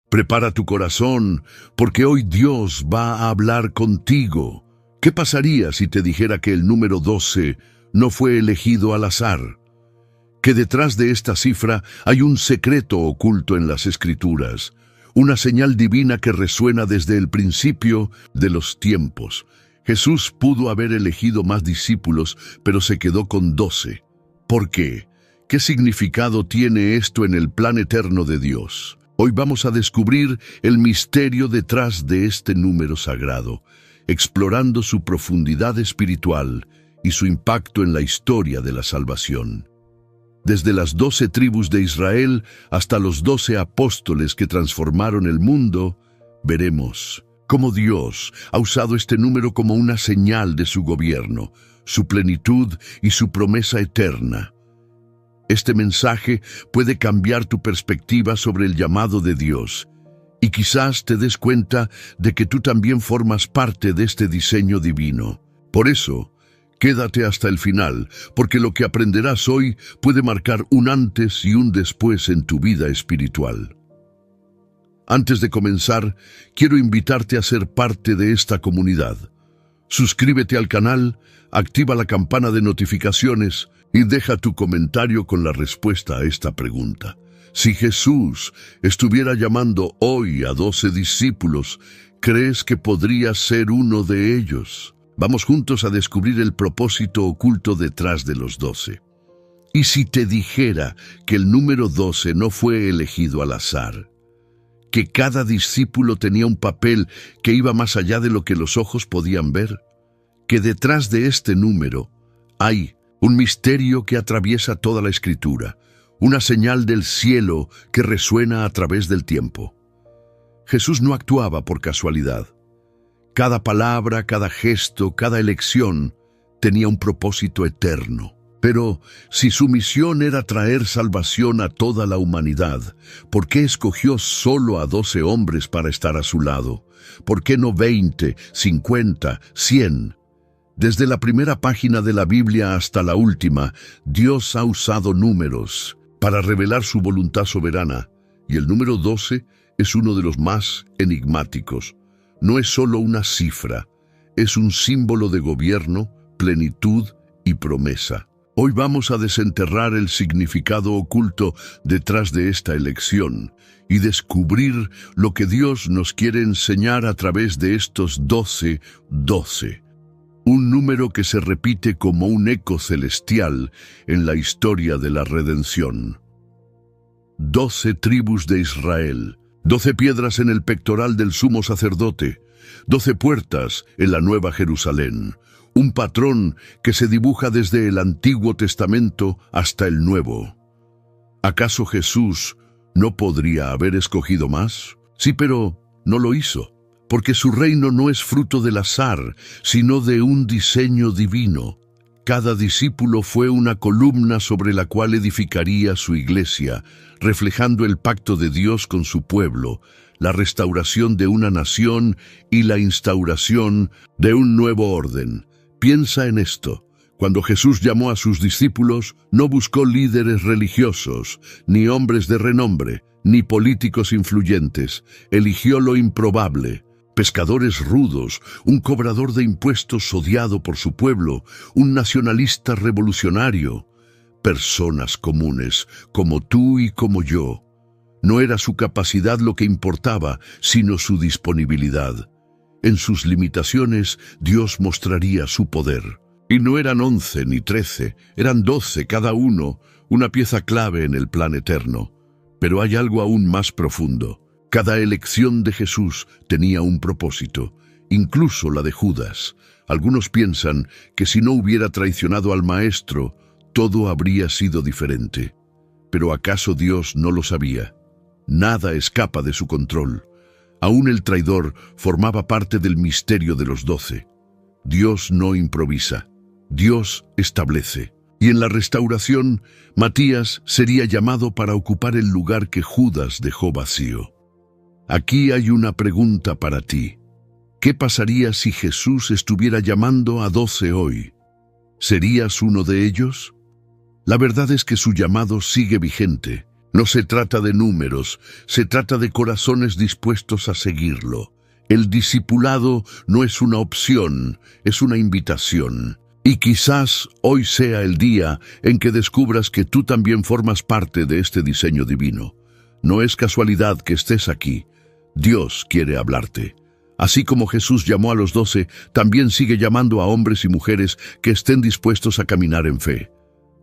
Prepara tu corazón, porque hoy Dios va a hablar contigo. ¿Qué pasaría si te dijera que el número 12 no fue elegido al azar? Que detrás de esta cifra hay un secreto oculto en las Escrituras, una señal divina que resuena desde el principio de los tiempos. Jesús pudo haber elegido más discípulos, pero se quedó con 12. ¿Por qué? ¿Qué significado tiene esto en el plan eterno de Dios? Hoy vamos a descubrir el misterio detrás de este número sagrado, explorando su profundidad espiritual y su impacto en la historia de la salvación. Desde las 12 tribus de Israel hasta los 12 apóstoles que transformaron el mundo, veremos cómo Dios ha usado este número como una señal de su gobierno, su plenitud y su promesa eterna. Este mensaje puede cambiar tu perspectiva sobre el llamado de Dios, y quizás te des cuenta de que tú también formas parte de este diseño divino. Por eso, quédate hasta el final, porque lo que aprenderás hoy puede marcar un antes y un después en tu vida espiritual. Antes de comenzar, quiero invitarte a ser parte de esta comunidad. Suscríbete al canal, activa la campana de notificaciones y deja tu comentario con la respuesta a esta pregunta. Si Jesús estuviera llamando hoy a 12 discípulos, ¿crees que podría ser uno de ellos? Vamos juntos a descubrir el propósito oculto detrás de los 12. ¿Y si te dijera que el número 12 no fue elegido al azar? Que cada discípulo tenía un papel que iba más allá de lo que los ojos podían ver. Que detrás de este número hay un misterio que atraviesa toda la Escritura, una señal del cielo que resuena a través del tiempo. Jesús no actuaba por casualidad. Cada palabra, cada gesto, cada elección tenía un propósito eterno. Pero si su misión era traer salvación a toda la humanidad, ¿por qué escogió solo a 12 hombres para estar a su lado? ¿Por qué no 20, 50, 100? Desde la primera página de la Biblia hasta la última, Dios ha usado números para revelar su voluntad soberana, y el número 12 es uno de los más enigmáticos. No es solo una cifra, es un símbolo de gobierno, plenitud y promesa. Hoy vamos a desenterrar el significado oculto detrás de esta elección y descubrir lo que Dios nos quiere enseñar a través de estos 12. Un número que se repite como un eco celestial en la historia de la redención. 12 tribus de Israel, 12 piedras en el pectoral del sumo sacerdote, 12 puertas en la Nueva Jerusalén, un patrón que se dibuja desde el Antiguo Testamento hasta el Nuevo. ¿Acaso Jesús no podría haber escogido más? Sí, pero no lo hizo, porque su reino no es fruto del azar, sino de un diseño divino. Cada discípulo fue una columna sobre la cual edificaría su iglesia, reflejando el pacto de Dios con su pueblo, la restauración de una nación y la instauración de un nuevo orden. Piensa en esto. Cuando Jesús llamó a sus discípulos, no buscó líderes religiosos, ni hombres de renombre, ni políticos influyentes. Eligió lo improbable. Pescadores rudos, un cobrador de impuestos odiado por su pueblo, un nacionalista revolucionario. Personas comunes, como tú y como yo. No era su capacidad lo que importaba, sino su disponibilidad. En sus limitaciones, Dios mostraría su poder. Y no eran 11 ni 13, eran 12 cada uno, una pieza clave en el plan eterno. Pero hay algo aún más profundo. Cada elección de Jesús tenía un propósito, incluso la de Judas. Algunos piensan que si no hubiera traicionado al Maestro, todo habría sido diferente. Pero ¿acaso Dios no lo sabía? Nada escapa de su control. Aún el traidor formaba parte del misterio de los 12. Dios no improvisa, Dios establece. Y en la restauración, Matías sería llamado para ocupar el lugar que Judas dejó vacío. Aquí hay una pregunta para ti. ¿Qué pasaría si Jesús estuviera llamando a 12 hoy? ¿Serías uno de ellos? La verdad es que su llamado sigue vigente. No se trata de números, se trata de corazones dispuestos a seguirlo. El discipulado no es una opción, es una invitación. Y quizás hoy sea el día en que descubras que tú también formas parte de este diseño divino. No es casualidad que estés aquí. Dios quiere hablarte. Así como Jesús llamó a los 12, también sigue llamando a hombres y mujeres que estén dispuestos a caminar en fe.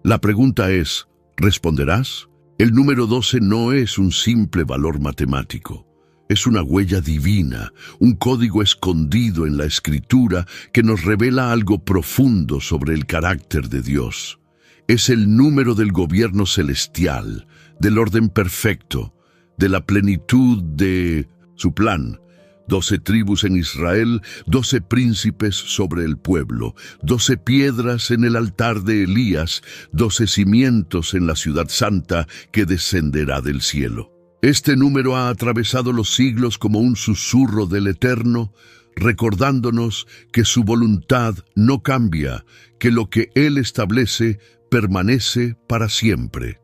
La pregunta es, ¿responderás? El número 12 no es un simple valor matemático. Es una huella divina, un código escondido en la Escritura que nos revela algo profundo sobre el carácter de Dios. Es el número del gobierno celestial, del orden perfecto, de la plenitud de su plan. 12 tribus en Israel, 12 príncipes sobre el pueblo, 12 piedras en el altar de Elías, 12 cimientos en la ciudad santa que descenderá del cielo. Este número ha atravesado los siglos como un susurro del Eterno, recordándonos que su voluntad no cambia, que lo que Él establece permanece para siempre.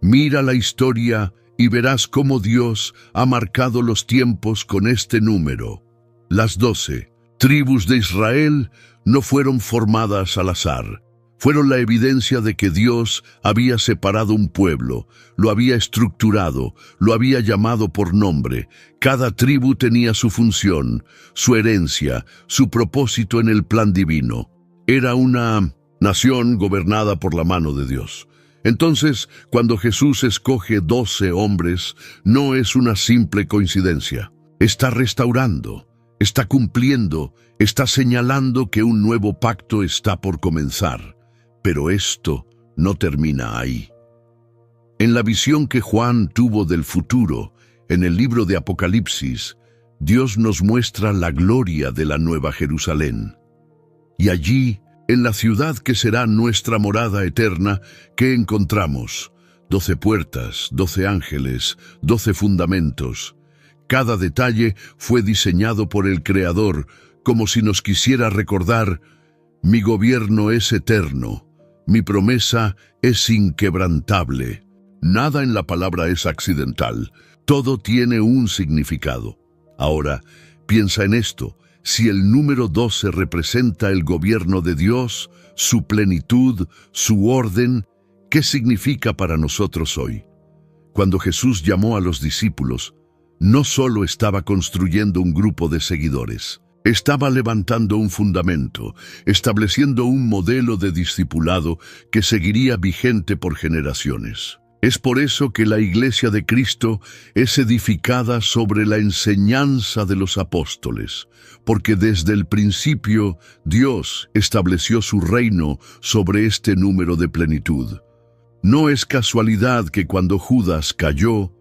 Mira la historia y verás cómo Dios ha marcado los tiempos con este número. Las 12 tribus de Israel no fueron formadas al azar. Fueron la evidencia de que Dios había separado un pueblo, lo había estructurado, lo había llamado por nombre. Cada tribu tenía su función, su herencia, su propósito en el plan divino. Era una nación gobernada por la mano de Dios. Entonces, cuando Jesús escoge 12 hombres, no es una simple coincidencia. Está restaurando, está cumpliendo, está señalando que un nuevo pacto está por comenzar. Pero esto no termina ahí. En la visión que Juan tuvo del futuro, en el libro de Apocalipsis, Dios nos muestra la gloria de la Nueva Jerusalén. Y allí, en la ciudad que será nuestra morada eterna, ¿qué encontramos? 12 puertas, 12 ángeles, 12 fundamentos. Cada detalle fue diseñado por el Creador, como si nos quisiera recordar: mi gobierno es eterno, mi promesa es inquebrantable. Nada en la palabra es accidental, todo tiene un significado. Ahora, piensa en esto. Si el número 12 representa el gobierno de Dios, su plenitud, su orden, ¿qué significa para nosotros hoy? Cuando Jesús llamó a los discípulos, no solo estaba construyendo un grupo de seguidores, estaba levantando un fundamento, estableciendo un modelo de discipulado que seguiría vigente por generaciones. Es por eso que la Iglesia de Cristo es edificada sobre la enseñanza de los apóstoles, porque desde el principio Dios estableció su reino sobre este número de plenitud. No es casualidad que cuando Judas cayó,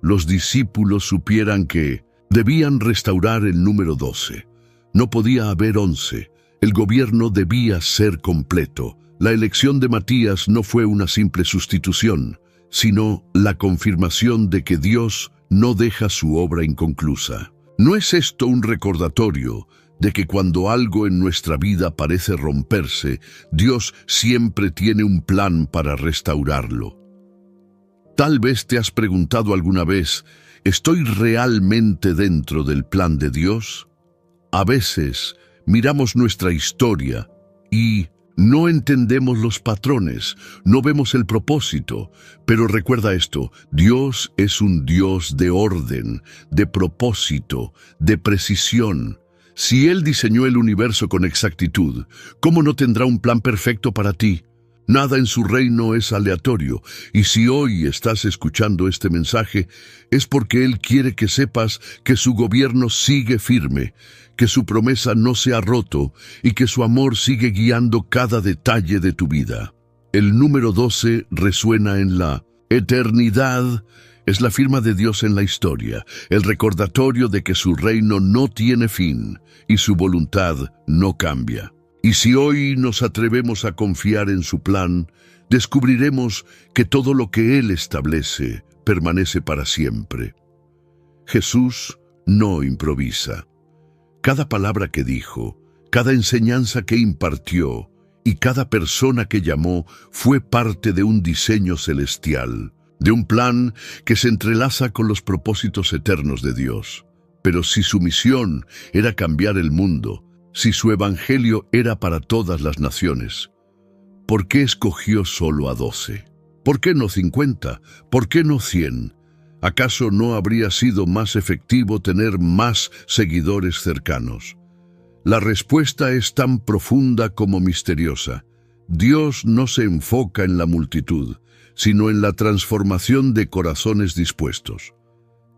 los discípulos supieran que debían restaurar el número 12. No podía haber 11. El gobierno debía ser completo. La elección de Matías no fue una simple sustitución, sino la confirmación de que Dios no deja su obra inconclusa. ¿No es esto un recordatorio de que cuando algo en nuestra vida parece romperse, Dios siempre tiene un plan para restaurarlo? Tal vez te has preguntado alguna vez, ¿estoy realmente dentro del plan de Dios? A veces miramos nuestra historia y no entendemos los patrones, no vemos el propósito, pero recuerda esto: Dios es un Dios de orden, de propósito, de precisión. Si Él diseñó el universo con exactitud, ¿cómo no tendrá un plan perfecto para ti? Nada en su reino es aleatorio, y si hoy estás escuchando este mensaje, es porque Él quiere que sepas que su gobierno sigue firme, que su promesa no se ha roto y que su amor sigue guiando cada detalle de tu vida. El número 12 resuena en la eternidad. Es la firma de Dios en la historia, el recordatorio de que su reino no tiene fin y su voluntad no cambia. Y si hoy nos atrevemos a confiar en su plan, descubriremos que todo lo que Él establece permanece para siempre. Jesús no improvisa. Cada palabra que dijo, cada enseñanza que impartió y cada persona que llamó fue parte de un diseño celestial. de un plan que se entrelaza con los propósitos eternos de Dios. Pero si su misión era cambiar el mundo, si su evangelio era para todas las naciones, ¿por qué escogió solo a 12? ¿Por qué no 50? ¿Por qué no 100? ¿Acaso no habría sido más efectivo tener más seguidores cercanos? La respuesta es tan profunda como misteriosa. Dios no se enfoca en la multitud, sino en la transformación de corazones dispuestos.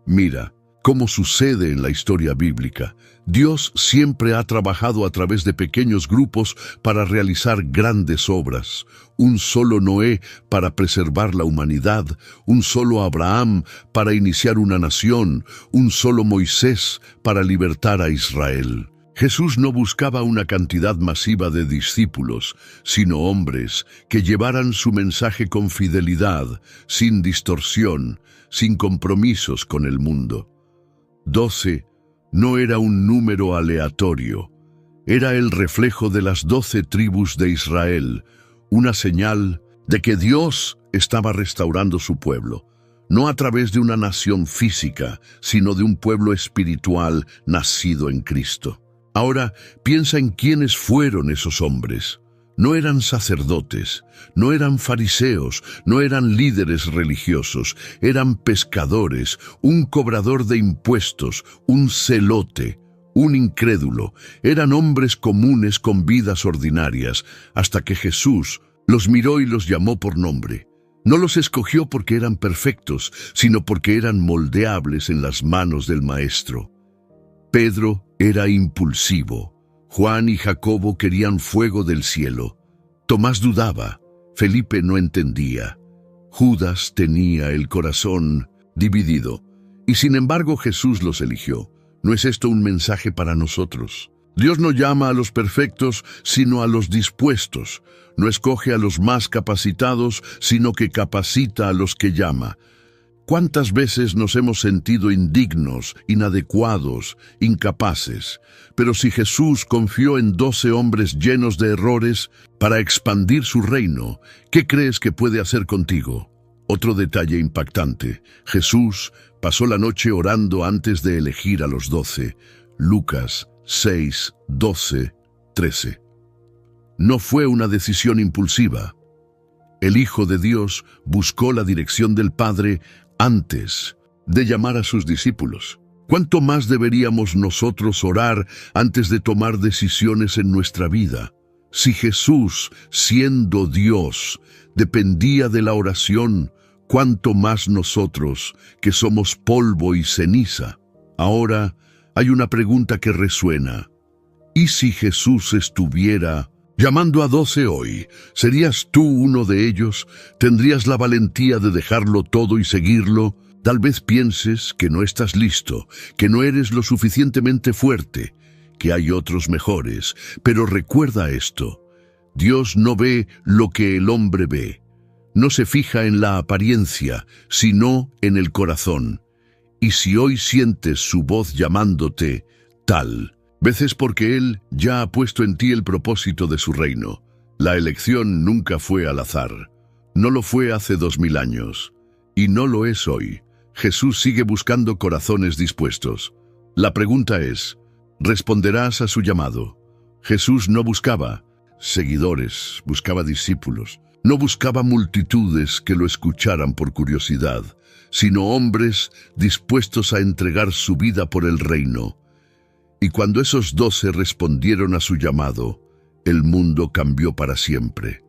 Mira cómo sucede en la historia bíblica. Dios siempre ha trabajado a través de pequeños grupos para realizar grandes obras. Un solo Noé para preservar la humanidad, un solo Abraham para iniciar una nación, un solo Moisés para libertar a Israel. Jesús no buscaba una cantidad masiva de discípulos, sino hombres que llevaran su mensaje con fidelidad, sin distorsión, sin compromisos con el mundo. 12 no era un número aleatorio, era el reflejo de las 12 tribus de Israel, una señal de que Dios estaba restaurando su pueblo, no a través de una nación física, sino de un pueblo espiritual nacido en Cristo. Ahora piensa en quiénes fueron esos hombres. No eran sacerdotes, no eran fariseos, no eran líderes religiosos, eran pescadores, un cobrador de impuestos, un celote, un incrédulo. Eran hombres comunes con vidas ordinarias, hasta que Jesús los miró y los llamó por nombre. No los escogió porque eran perfectos, sino porque eran moldeables en las manos del Maestro. Pedro era impulsivo. Juan y Jacobo querían fuego del cielo. Tomás dudaba. Felipe no entendía. Judas tenía el corazón dividido. Y sin embargo Jesús los eligió. ¿No es esto un mensaje para nosotros? Dios no llama a los perfectos, sino a los dispuestos. No escoge a los más capacitados, sino que capacita a los que llama. ¿Cuántas veces nos hemos sentido indignos, inadecuados, incapaces? Pero si Jesús confió en 12 hombres llenos de errores para expandir su reino, ¿qué crees que puede hacer contigo? Otro detalle impactante. Jesús pasó la noche orando antes de elegir a los 12. Lucas 6, 12, 13. No fue una decisión impulsiva. El Hijo de Dios buscó la dirección del Padre antes de llamar a sus discípulos. ¿Cuánto más deberíamos nosotros orar antes de tomar decisiones en nuestra vida? Si Jesús, siendo Dios, dependía de la oración, ¿cuánto más nosotros, que somos polvo y ceniza? Ahora hay una pregunta que resuena. ¿Y si Jesús estuviera llamando a 12 hoy? ¿Serías tú uno de ellos? ¿Tendrías la valentía de dejarlo todo y seguirlo? Tal vez pienses que no estás listo, que no eres lo suficientemente fuerte, que hay otros mejores, pero recuerda esto. Dios no ve lo que el hombre ve. No se fija en la apariencia, sino en el corazón. Y si hoy sientes su voz llamándote, tal veces porque Él ya ha puesto en ti el propósito de su reino. La elección nunca fue al azar. No lo fue hace 2000 años. Y no lo es hoy. Jesús sigue buscando corazones dispuestos. La pregunta es, ¿responderás a su llamado? Jesús no buscaba seguidores, buscaba discípulos. No buscaba multitudes que lo escucharan por curiosidad, sino hombres dispuestos a entregar su vida por el reino. Y cuando esos 12 respondieron a su llamado, el mundo cambió para siempre.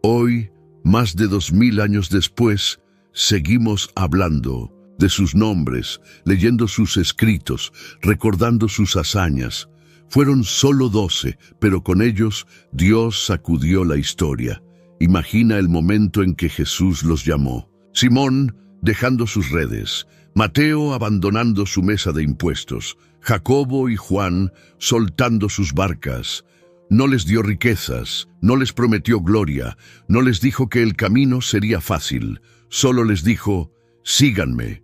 Hoy, más de 2000 años después, seguimos hablando de sus nombres, leyendo sus escritos, recordando sus hazañas. Fueron solo 12, pero con ellos Dios sacudió la historia. Imagina el momento en que Jesús los llamó. Simón dejando sus redes, Mateo abandonando su mesa de impuestos, Jacobo y Juan soltando sus barcas. No les dio riquezas, no les prometió gloria, no les dijo que el camino sería fácil, solo les dijo, síganme.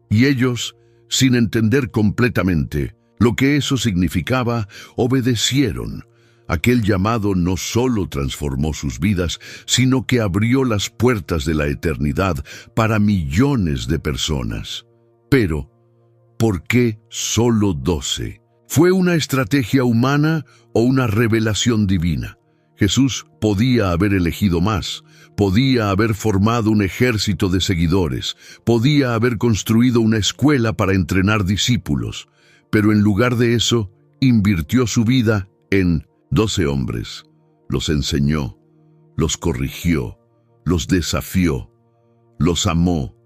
Y ellos, sin entender completamente lo que eso significaba, obedecieron. Aquel llamado no solo transformó sus vidas, sino que abrió las puertas de la eternidad para millones de personas. Pero, ¿por qué solo 12? ¿Fue una estrategia humana o una revelación divina? Jesús podía haber elegido más, podía haber formado un ejército de seguidores, podía haber construido una escuela para entrenar discípulos, pero en lugar de eso, invirtió su vida en 12 hombres. Los enseñó, los corrigió, los desafió, los amó.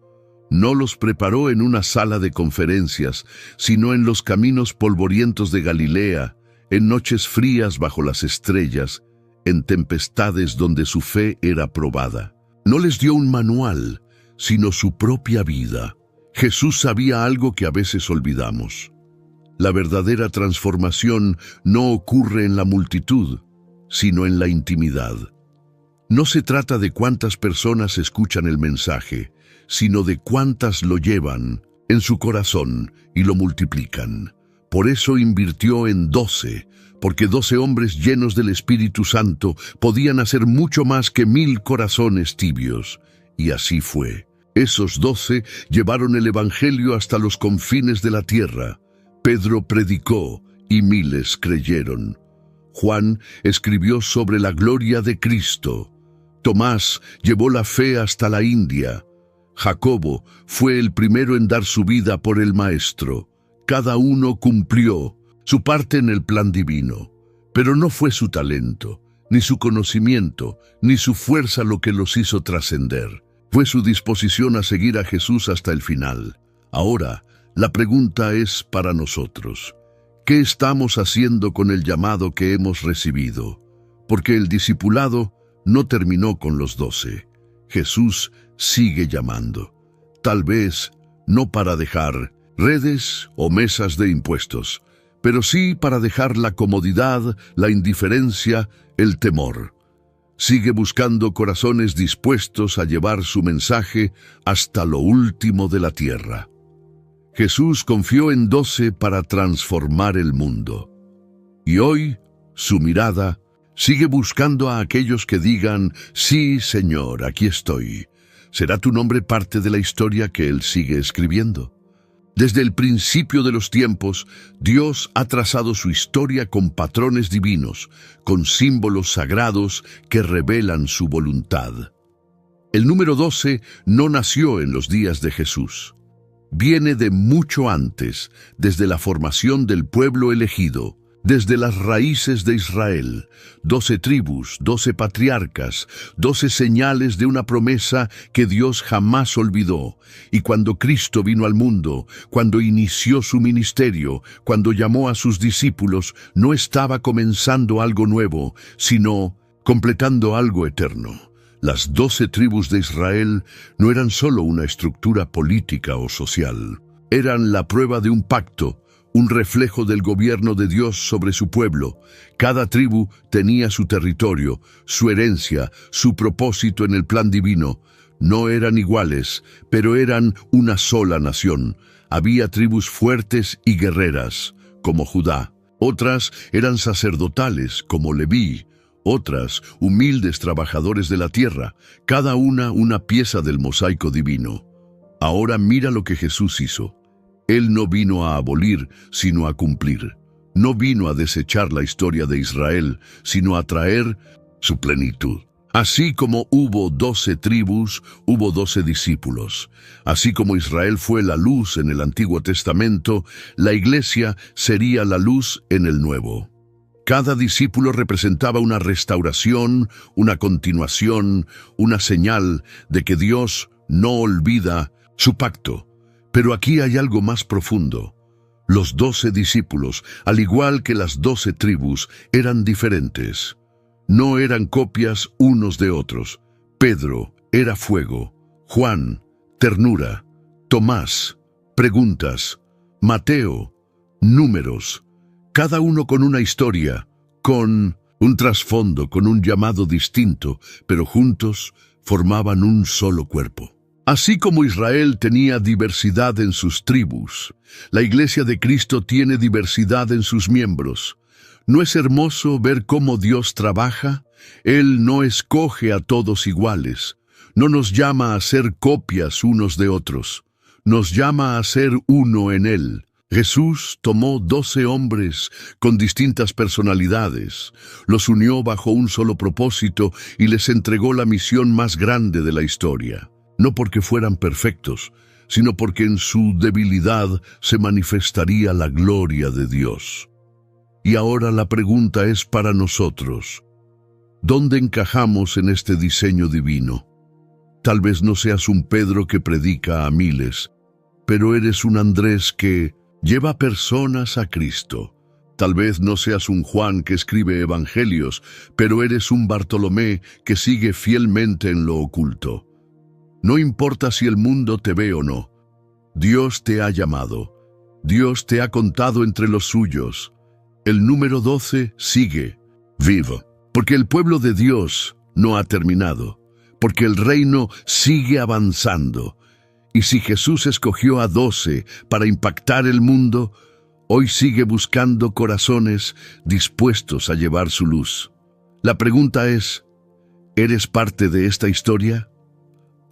No los preparó en una sala de conferencias, sino en los caminos polvorientos de Galilea, en noches frías bajo las estrellas, en tempestades donde su fe era probada. No les dio un manual, sino su propia vida. Jesús sabía algo que a veces olvidamos. La verdadera transformación no ocurre en la multitud, sino en la intimidad. No se trata de cuántas personas escuchan el mensaje, sino de cuántas lo llevan en su corazón y lo multiplican. Por eso invirtió en 12, porque 12 hombres llenos del Espíritu Santo podían hacer mucho más que 1000 corazones tibios. Y así fue. Esos 12 llevaron el Evangelio hasta los confines de la tierra. Pedro predicó y miles creyeron. Juan escribió sobre la gloria de Cristo. Tomás llevó la fe hasta la India. Jacobo fue el primero en dar su vida por el Maestro. Cada uno cumplió su parte en el plan divino, pero no fue su talento, ni su conocimiento, ni su fuerza lo que los hizo trascender. Fue su disposición a seguir a Jesús hasta el final. Ahora, la pregunta es para nosotros: ¿qué estamos haciendo con el llamado que hemos recibido? Porque el discipulado no terminó con los 12. Jesús sigue llamando. Tal vez no para dejar redes o mesas de impuestos, pero sí para dejar la comodidad, la indiferencia, el temor. Sigue buscando corazones dispuestos a llevar su mensaje hasta lo último de la tierra. Jesús confió en 12 para transformar el mundo. Y hoy, su mirada sigue buscando a aquellos que digan: sí, Señor, aquí estoy. ¿Será tu nombre parte de la historia que Él sigue escribiendo? Desde el principio de los tiempos, Dios ha trazado su historia con patrones divinos, con símbolos sagrados que revelan su voluntad. El número 12 no nació en los días de Jesús. Viene de mucho antes, desde la formación del pueblo elegido, desde las raíces de Israel. 12 tribus, 12 patriarcas, 12 señales de una promesa que Dios jamás olvidó. Y cuando Cristo vino al mundo, cuando inició su ministerio, cuando llamó a sus discípulos, no estaba comenzando algo nuevo, sino completando algo eterno. Las 12 tribus de Israel no eran solo una estructura política o social. Eran la prueba de un pacto, un reflejo del gobierno de Dios sobre su pueblo. Cada tribu tenía su territorio, su herencia, su propósito en el plan divino. No eran iguales, pero eran una sola nación. Había tribus fuertes y guerreras, como Judá. Otras eran sacerdotales, como Leví. Otras, humildes trabajadores de la tierra, cada una pieza del mosaico divino. Ahora mira lo que Jesús hizo. Él no vino a abolir, sino a cumplir. No vino a desechar la historia de Israel, sino a traer su plenitud. Así como hubo 12 tribus, hubo 12 discípulos. Así como Israel fue la luz en el Antiguo Testamento, la Iglesia sería la luz en el Nuevo. Cada discípulo representaba una restauración, una continuación, una señal de que Dios no olvida su pacto. Pero aquí hay algo más profundo. Los 12 discípulos, al igual que las 12 tribus, eran diferentes. No eran copias unos de otros. Pedro era fuego, Juan, ternura, Tomás, preguntas, Mateo, números. Cada uno con una historia, con un trasfondo, con un llamado distinto, pero juntos formaban un solo cuerpo. Así como Israel tenía diversidad en sus tribus, la Iglesia de Cristo tiene diversidad en sus miembros. ¿No es hermoso ver cómo Dios trabaja? Él no escoge a todos iguales. No nos llama a ser copias unos de otros. Nos llama a ser uno en Él. Jesús tomó 12 hombres con distintas personalidades, los unió bajo un solo propósito y les entregó la misión más grande de la historia. No porque fueran perfectos, sino porque en su debilidad se manifestaría la gloria de Dios. Y ahora la pregunta es para nosotros: ¿dónde encajamos en este diseño divino? Tal vez no seas un Pedro que predica a miles, pero eres un Andrés que lleva personas a Cristo. Tal vez no seas un Juan que escribe evangelios, pero eres un Bartolomé que sigue fielmente en lo oculto. No importa si el mundo te ve o no, Dios te ha llamado. Dios te ha contado entre los suyos. El número 12 sigue vivo, porque el pueblo de Dios no ha terminado, porque el reino sigue avanzando. Y si Jesús escogió a 12 para impactar el mundo, hoy sigue buscando corazones dispuestos a llevar su luz. La pregunta es: ¿eres parte de esta historia?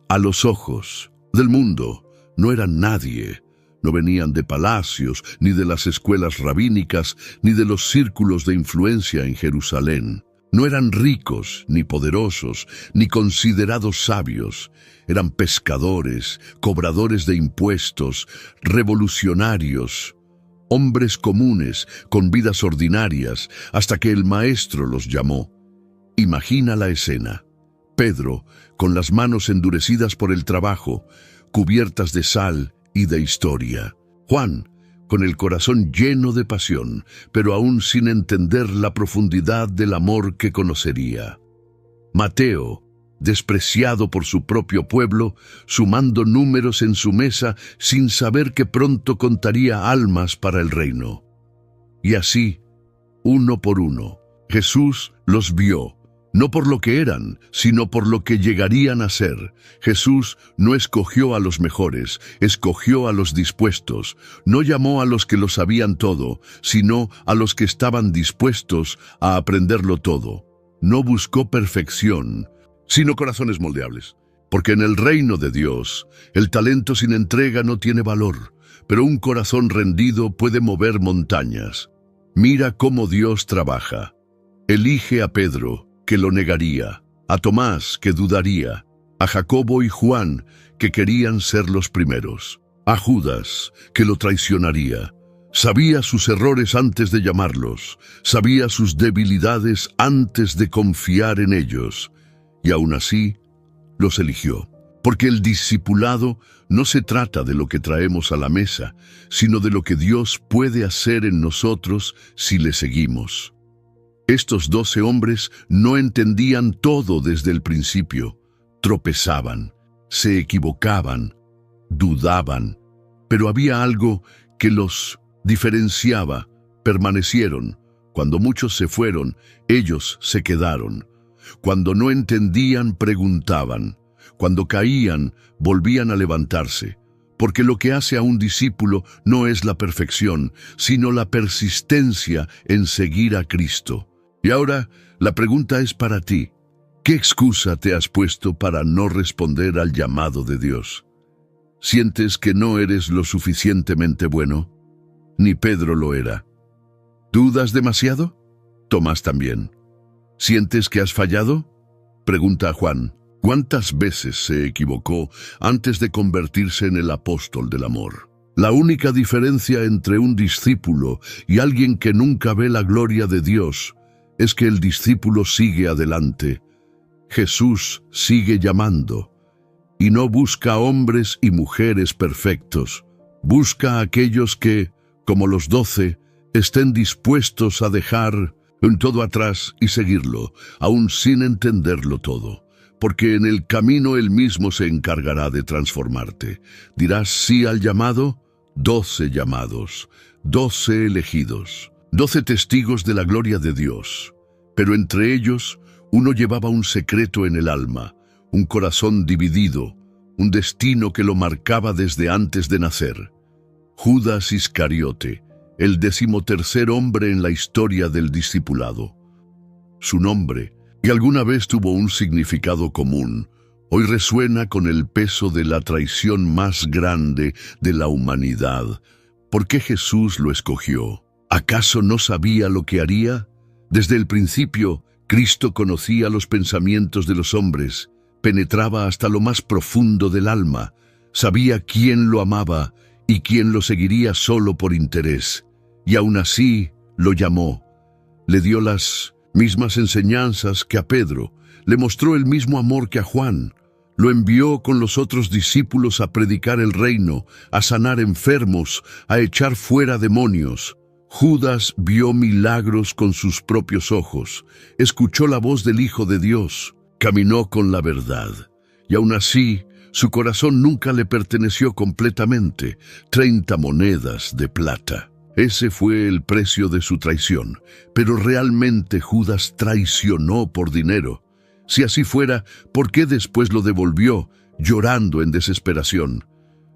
A los ojos del mundo no eran nadie. No venían de palacios, ni de las escuelas rabínicas, ni de los círculos de influencia en Jerusalén. No eran ricos, ni poderosos, ni considerados sabios. Eran pescadores, cobradores de impuestos, revolucionarios, hombres comunes, con vidas ordinarias, hasta que el Maestro los llamó. Imagina la escena. Pedro, con las manos endurecidas por el trabajo, cubiertas de sal y de historia. Juan, con el corazón lleno de pasión, pero aún sin entender la profundidad del amor que conocería. Mateo, despreciado por su propio pueblo, sumando números en su mesa sin saber que pronto contaría almas para el reino. Y así, uno por uno, Jesús los vio, no por lo que eran, sino por lo que llegarían a ser. Jesús no escogió a los mejores, escogió a los dispuestos. No llamó a los que lo sabían todo, sino a los que estaban dispuestos a aprenderlo todo. No buscó perfección, sino corazones moldeables. Porque en el reino de Dios, el talento sin entrega no tiene valor, pero un corazón rendido puede mover montañas. Mira cómo Dios trabaja. Elige a Pedro, que lo negaría, a Tomás, que dudaría, a Jacobo y Juan, que querían ser los primeros, a Judas, que lo traicionaría. Sabía sus errores antes de llamarlos, sabía sus debilidades antes de confiar en ellos, y aún así los eligió. Porque el discipulado no se trata de lo que traemos a la mesa, sino de lo que Dios puede hacer en nosotros si le seguimos. Estos 12 hombres no entendían todo desde el principio. Tropezaban, se equivocaban, dudaban, pero había algo que los diferenciaba. Permanecieron. Cuando muchos se fueron, ellos se quedaron. Cuando no entendían, preguntaban. Cuando caían, volvían a levantarse. Porque lo que hace a un discípulo no es la perfección, sino la persistencia en seguir a Cristo. Y ahora, la pregunta es para ti. ¿Qué excusa te has puesto para no responder al llamado de Dios? ¿Sientes que no eres lo suficientemente bueno? Ni Pedro lo era. ¿Dudas demasiado? Tomás también. ¿Sientes que has fallado? Pregunta a Juan. ¿Cuántas veces se equivocó antes de convertirse en el apóstol del amor? La única diferencia entre un discípulo y alguien que nunca ve la gloria de Dios es que el discípulo sigue adelante. Jesús sigue llamando y no busca hombres y mujeres perfectos. Busca a aquellos que, como los 12, estén dispuestos a dejar en todo atrás y seguirlo, aún sin entenderlo todo. Porque en el camino Él mismo se encargará de transformarte. Dirás sí al llamado, 12 llamados, 12 elegidos. 12 testigos de la gloria de Dios, pero entre ellos uno llevaba un secreto en el alma, un corazón dividido, un destino que lo marcaba desde antes de nacer. Judas Iscariote, el 13º hombre en la historia del discipulado. Su nombre, que alguna vez tuvo un significado común, hoy resuena con el peso de la traición más grande de la humanidad. ¿Por qué Jesús lo escogió? ¿Acaso no sabía lo que haría? Desde el principio, Cristo conocía los pensamientos de los hombres, penetraba hasta lo más profundo del alma, sabía quién lo amaba y quién lo seguiría solo por interés, y aún así lo llamó. Le dio las mismas enseñanzas que a Pedro, le mostró el mismo amor que a Juan, lo envió con los otros discípulos a predicar el reino, a sanar enfermos, a echar fuera demonios. Judas vio milagros con sus propios ojos, escuchó la voz del Hijo de Dios, caminó con la verdad. Y aún así, su corazón nunca le perteneció completamente. 30 monedas de plata. Ese fue el precio de su traición. Pero realmente Judas traicionó por dinero. Si así fuera, ¿por qué después lo devolvió, llorando en desesperación?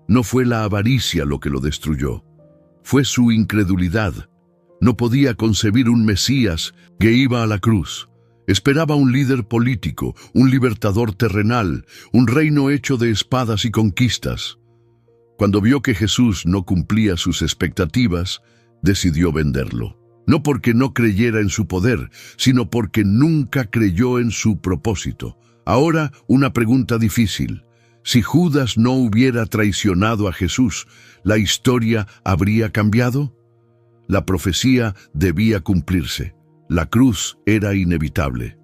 No fue la avaricia lo que lo destruyó. Fue su incredulidad. No podía concebir un Mesías que iba a la cruz. Esperaba un líder político, un libertador terrenal, un reino hecho de espadas y conquistas. Cuando vio que Jesús no cumplía sus expectativas, decidió venderlo. No porque no creyera en su poder, sino porque nunca creyó en su propósito. Ahora, una pregunta difícil. Si Judas no hubiera traicionado a Jesús, ¿la historia habría cambiado? La profecía debía cumplirse. La cruz era inevitable.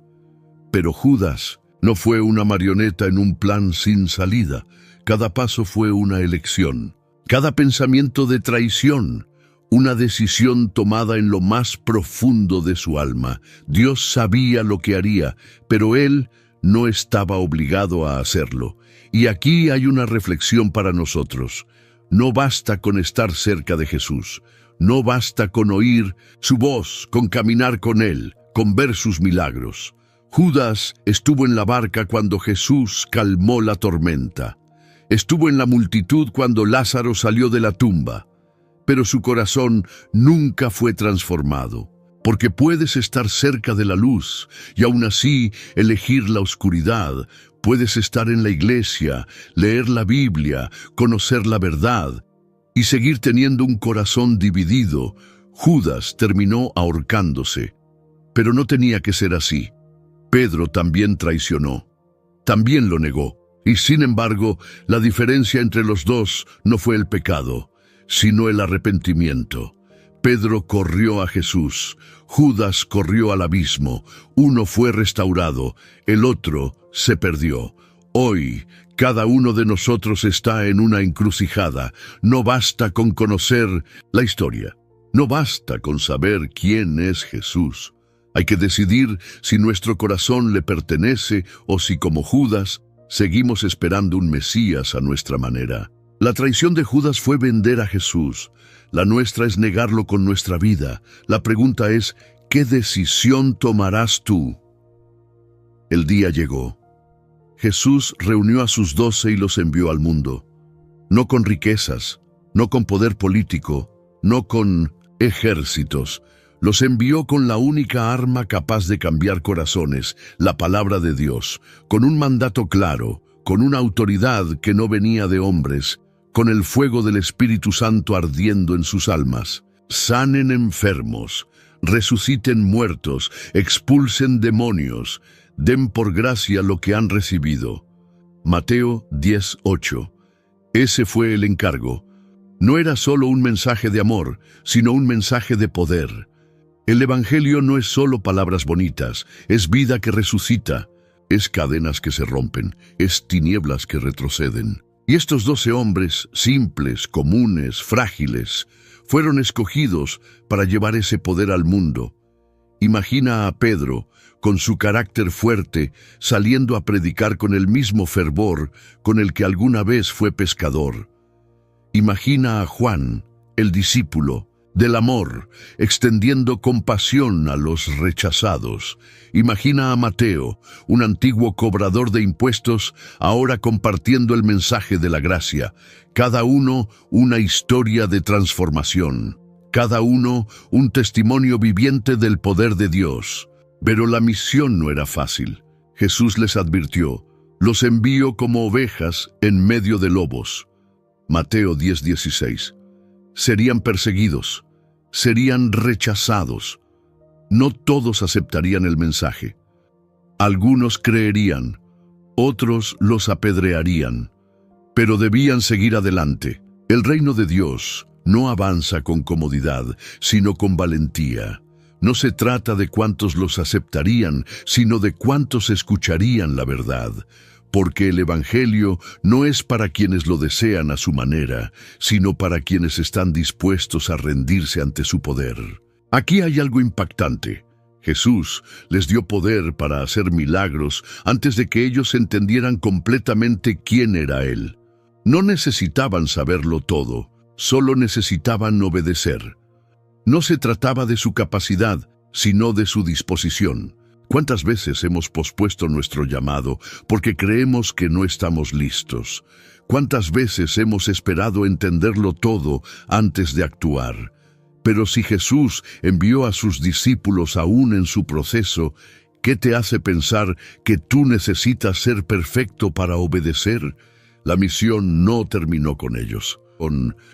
Pero Judas no fue una marioneta en un plan sin salida. Cada paso fue una elección. Cada pensamiento de traición, una decisión tomada en lo más profundo de su alma. Dios sabía lo que haría, pero él no estaba obligado a hacerlo. Y aquí hay una reflexión para nosotros. No basta con estar cerca de Jesús. No basta con oír su voz, con caminar con él, con ver sus milagros. Judas estuvo en la barca cuando Jesús calmó la tormenta. Estuvo en la multitud cuando Lázaro salió de la tumba. Pero su corazón nunca fue transformado. Porque puedes estar cerca de la luz y aún así elegir la oscuridad. Puedes estar en la iglesia, leer la Biblia, conocer la verdad y seguir teniendo un corazón dividido. Judas terminó ahorcándose, pero no tenía que ser así. Pedro también traicionó, también lo negó, y sin embargo, la diferencia entre los dos no fue el pecado, sino el arrepentimiento. Pedro corrió a Jesús, Judas corrió al abismo, uno fue restaurado, el otro se perdió. Hoy, cada uno de nosotros está en una encrucijada. No basta con conocer la historia, no basta con saber quién es Jesús. Hay que decidir si nuestro corazón le pertenece o si, como Judas, seguimos esperando un Mesías a nuestra manera. La traición de Judas fue vender a Jesús. La nuestra es negarlo con nuestra vida. La pregunta es, ¿qué decisión tomarás tú? El día llegó. Jesús reunió a sus 12 y los envió al mundo. No con riquezas, no con poder político, no con ejércitos. Los envió con la única arma capaz de cambiar corazones, la palabra de Dios, con un mandato claro, con una autoridad que no venía de hombres, con el fuego del Espíritu Santo ardiendo en sus almas. Sanen enfermos, resuciten muertos, expulsen demonios, den por gracia lo que han recibido. Mateo 10:8. Ese fue el encargo. No era solo un mensaje de amor, sino un mensaje de poder. El Evangelio no es solo palabras bonitas, es vida que resucita, es cadenas que se rompen, es tinieblas que retroceden. Y estos 12 hombres, simples, comunes, frágiles, fueron escogidos para llevar ese poder al mundo. Imagina a Pedro, con su carácter fuerte, saliendo a predicar con el mismo fervor con el que alguna vez fue pescador. Imagina a Juan, el discípulo, del amor, extendiendo compasión a los rechazados. Imagina a Mateo, un antiguo cobrador de impuestos, ahora compartiendo el mensaje de la gracia, cada uno una historia de transformación. cada uno un testimonio viviente del poder de Dios. Pero la misión no era fácil. Jesús les advirtió: los envío como ovejas en medio de lobos. Mateo 10:16. Serían perseguidos, serían rechazados. No todos aceptarían el mensaje. Algunos creerían, otros los apedrearían, pero debían seguir adelante. El reino de Dios no avanza con comodidad, sino con valentía. No se trata de cuántos los aceptarían, sino de cuántos escucharían la verdad. Porque el Evangelio no es para quienes lo desean a su manera, sino para quienes están dispuestos a rendirse ante su poder. Aquí hay algo impactante. Jesús les dio poder para hacer milagros antes de que ellos entendieran completamente quién era Él. No necesitaban saberlo todo, solo necesitaban obedecer. No se trataba de su capacidad, sino de su disposición. ¿Cuántas veces hemos pospuesto nuestro llamado porque creemos que no estamos listos? ¿Cuántas veces hemos esperado entenderlo todo antes de actuar? Pero si Jesús envió a sus discípulos aún en su proceso, ¿qué te hace pensar que tú necesitas ser perfecto para obedecer? La misión no terminó con ellos.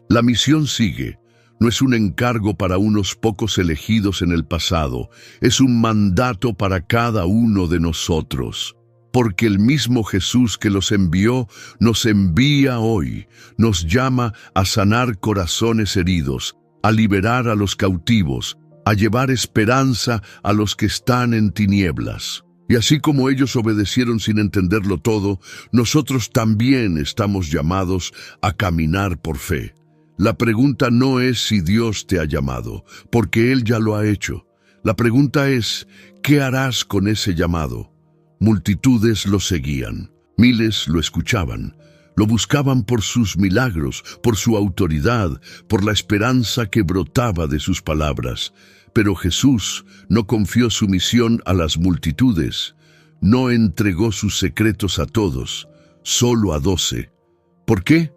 La misión sigue. No es un encargo para unos pocos elegidos en el pasado, es un mandato para cada uno de nosotros. Porque el mismo Jesús que los envió, nos envía hoy, nos llama a sanar corazones heridos, a liberar a los cautivos, a llevar esperanza a los que están en tinieblas. Y así como ellos obedecieron sin entenderlo todo, nosotros también estamos llamados a caminar por fe. La pregunta no es si Dios te ha llamado, porque Él ya lo ha hecho. La pregunta es, ¿qué harás con ese llamado? Multitudes lo seguían, miles lo escuchaban, lo buscaban por sus milagros, por su autoridad, por la esperanza que brotaba de sus palabras. Pero Jesús no confió su misión a las multitudes, no entregó sus secretos a todos, solo a 12. ¿Por qué?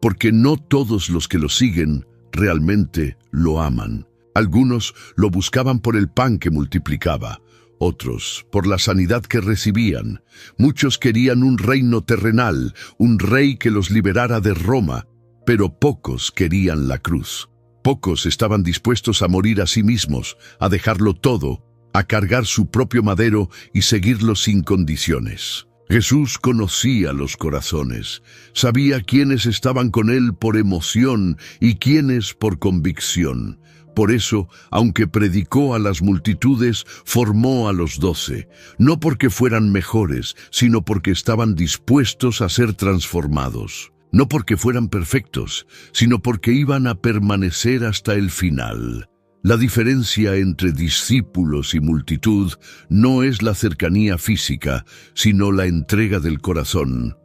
Porque no todos los que lo siguen realmente lo aman. Algunos lo buscaban por el pan que multiplicaba, otros por la sanidad que recibían. Muchos querían un reino terrenal, un rey que los liberara de Roma, pero pocos querían la cruz. Pocos estaban dispuestos a morir a sí mismos, a dejarlo todo, a cargar su propio madero y seguirlo sin condiciones. Jesús conocía los corazones, sabía quiénes estaban con Él por emoción y quiénes por convicción. Por eso, aunque predicó a las multitudes, formó a los 12, no porque fueran mejores, sino porque estaban dispuestos a ser transformados. No porque fueran perfectos, sino porque iban a permanecer hasta el final. La diferencia entre discípulos y multitud no es la cercanía física, sino la entrega del corazón.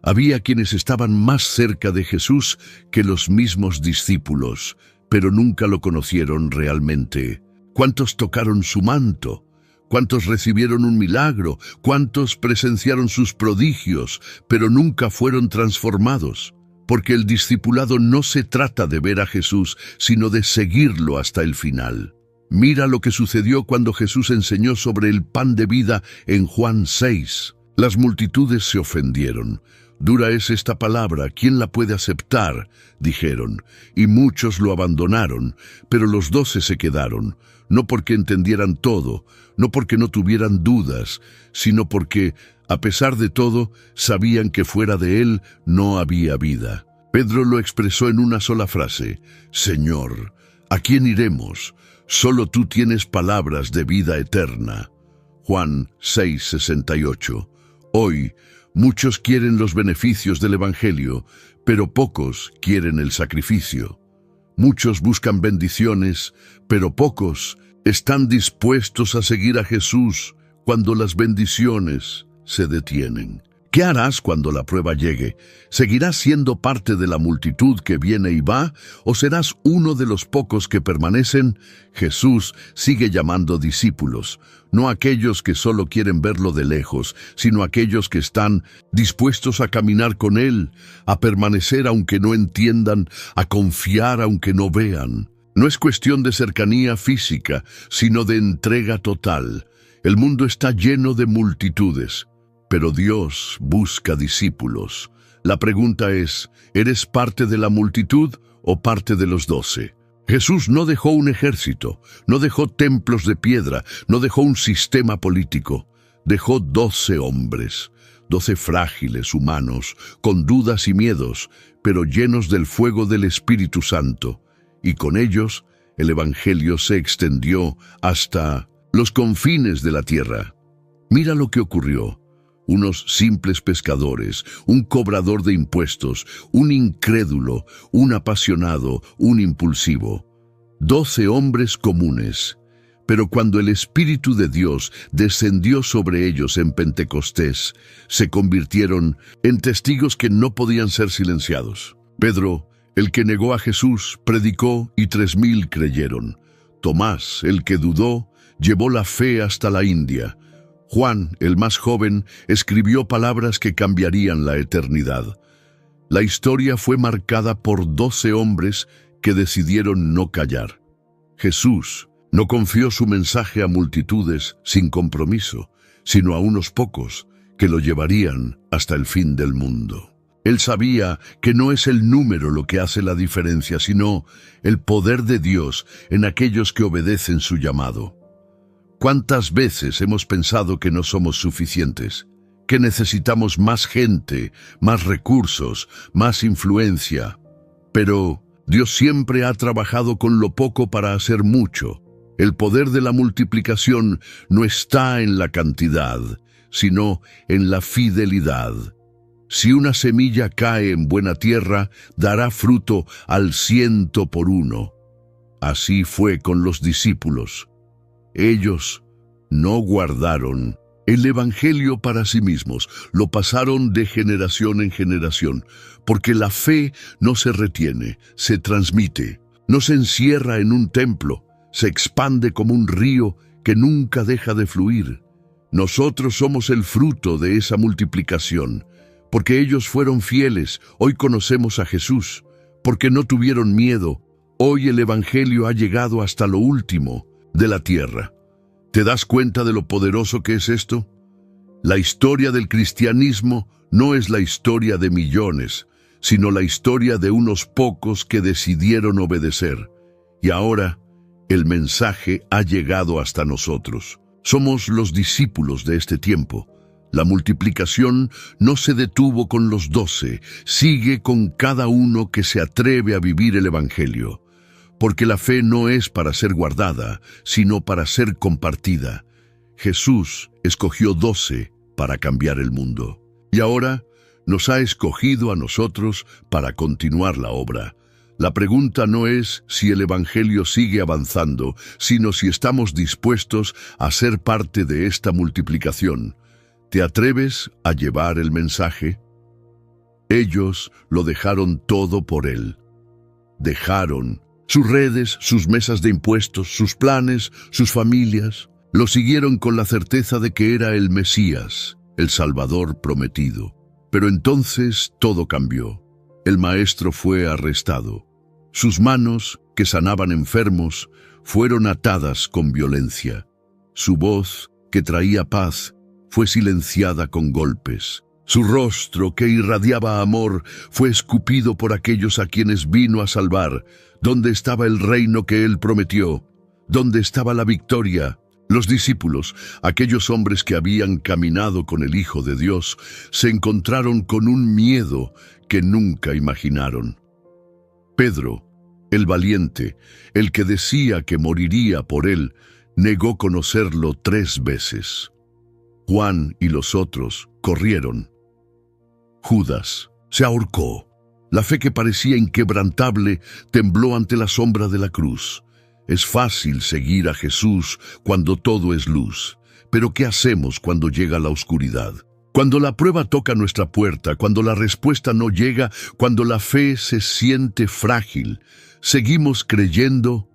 Había quienes estaban más cerca de Jesús que los mismos discípulos, pero nunca lo conocieron realmente. ¿Cuántos tocaron su manto? ¿Cuántos recibieron un milagro? ¿Cuántos presenciaron sus prodigios, pero nunca fueron transformados? Porque el discipulado no se trata de ver a Jesús, sino de seguirlo hasta el final. Mira lo que sucedió cuando Jesús enseñó sobre el pan de vida en Juan 6. Las multitudes se ofendieron. «Dura es esta palabra, ¿quién la puede aceptar?», dijeron, y muchos lo abandonaron, pero los 12 se quedaron, no porque entendieran todo, no porque no tuvieran dudas, sino porque, a pesar de todo, sabían que fuera de Él no había vida. Pedro lo expresó en una sola frase: «Señor, ¿a quién iremos? Solo tú tienes palabras de vida eterna». Juan 6:68. Hoy, muchos quieren los beneficios del Evangelio, pero pocos quieren el sacrificio. Muchos buscan bendiciones, pero pocos están dispuestos a seguir a Jesús cuando las bendiciones se detienen. ¿Qué harás cuando la prueba llegue? ¿Seguirás siendo parte de la multitud que viene y va, o serás uno de los pocos que permanecen? Jesús sigue llamando discípulos, no aquellos que solo quieren verlo de lejos, sino aquellos que están dispuestos a caminar con Él, a permanecer aunque no entiendan, a confiar aunque no vean. No es cuestión de cercanía física, sino de entrega total. El mundo está lleno de multitudes, pero Dios busca discípulos. La pregunta es, ¿eres parte de la multitud o parte de los 12? Jesús no dejó un ejército, no dejó templos de piedra, no dejó un sistema político. Dejó 12 hombres, 12 frágiles humanos, con dudas y miedos, pero llenos del fuego del Espíritu Santo. Y con ellos el Evangelio se extendió hasta los confines de la tierra. Mira lo que ocurrió. Unos simples pescadores, un cobrador de impuestos, un incrédulo, un apasionado, un impulsivo. 12 hombres comunes. Pero cuando el Espíritu de Dios descendió sobre ellos en Pentecostés, se convirtieron en testigos que no podían ser silenciados. Pedro, el que negó a Jesús, predicó y 3,000 creyeron. Tomás, el que dudó, llevó la fe hasta la India. Juan, el más joven, escribió palabras que cambiarían la eternidad. La historia fue marcada por 12 hombres que decidieron no callar. Jesús no confió su mensaje a multitudes sin compromiso, sino a unos pocos que lo llevarían hasta el fin del mundo. Él sabía que no es el número lo que hace la diferencia, sino el poder de Dios en aquellos que obedecen su llamado. ¿Cuántas veces hemos pensado que no somos suficientes? Que necesitamos más gente, más recursos, más influencia. Pero Dios siempre ha trabajado con lo poco para hacer mucho. El poder de la multiplicación no está en la cantidad, sino en la fidelidad. Si una semilla cae en buena tierra, dará fruto al 100 por 1. Así fue con los discípulos. Ellos no guardaron el Evangelio para sí mismos, lo pasaron de generación en generación, porque la fe no se retiene, se transmite, no se encierra en un templo, se expande como un río que nunca deja de fluir. Nosotros somos el fruto de esa multiplicación, porque ellos fueron fieles, hoy conocemos a Jesús, porque no tuvieron miedo, hoy el Evangelio ha llegado hasta lo último de la tierra. ¿Te das cuenta de lo poderoso que es esto? La historia del cristianismo no es la historia de millones, sino la historia de unos pocos que decidieron obedecer. Y ahora, el mensaje ha llegado hasta nosotros. Somos los discípulos de este tiempo. La multiplicación no se detuvo con los 12, sigue con cada uno que se atreve a vivir el Evangelio. Porque la fe no es para ser guardada, sino para ser compartida. Jesús escogió 12 para cambiar el mundo. Y ahora nos ha escogido a nosotros para continuar la obra. La pregunta no es si el Evangelio sigue avanzando, sino si estamos dispuestos a ser parte de esta multiplicación. ¿Te atreves a llevar el mensaje? Ellos lo dejaron todo por él. Dejaron sus redes, sus mesas de impuestos, sus planes, sus familias. Lo siguieron con la certeza de que era el Mesías, el Salvador prometido. Pero entonces todo cambió. El maestro fue arrestado. Sus manos, que sanaban enfermos, fueron atadas con violencia. Su voz, que traía paz, fue silenciada con golpes. Su rostro, que irradiaba amor, fue escupido por aquellos a quienes vino a salvar. ¿Dónde estaba el reino que él prometió? ¿Dónde estaba la victoria? Los discípulos, aquellos hombres que habían caminado con el Hijo de Dios, se encontraron con un miedo que nunca imaginaron. Pedro, el valiente, el que decía que moriría por él, negó conocerlo 3 veces. Juan y los otros corrieron. Judas se ahorcó. La fe que parecía inquebrantable tembló ante la sombra de la cruz. Es fácil seguir a Jesús cuando todo es luz, pero ¿qué hacemos cuando llega la oscuridad? Cuando la prueba toca nuestra puerta, cuando la respuesta no llega, cuando la fe se siente frágil, ¿seguimos creyendo?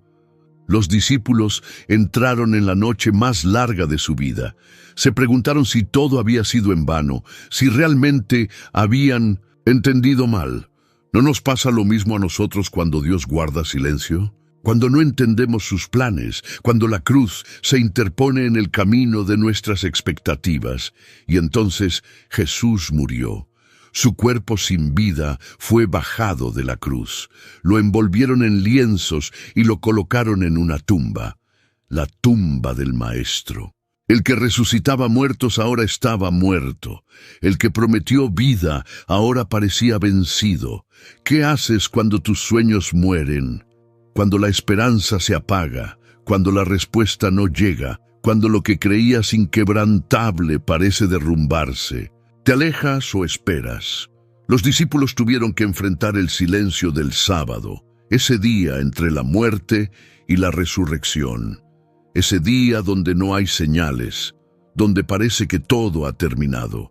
Los discípulos entraron en la noche más larga de su vida. Se preguntaron si todo había sido en vano, si realmente habían entendido mal. ¿No nos pasa lo mismo a nosotros cuando Dios guarda silencio? cuando no entendemos sus planes, cuando la cruz se interpone en el camino de nuestras expectativas. Y entonces Jesús murió. Su cuerpo sin vida fue bajado de la cruz. Lo envolvieron en lienzos y lo colocaron en una tumba, la tumba del Maestro. El que resucitaba muertos ahora estaba muerto. El que prometió vida ahora parecía vencido. ¿Qué haces cuando tus sueños mueren? Cuando la esperanza se apaga, cuando la respuesta no llega, cuando lo que creías inquebrantable parece derrumbarse. ¿Te alejas o esperas? Los discípulos tuvieron que enfrentar el silencio del sábado, ese día entre la muerte y la resurrección. Ese día donde no hay señales, donde parece que todo ha terminado.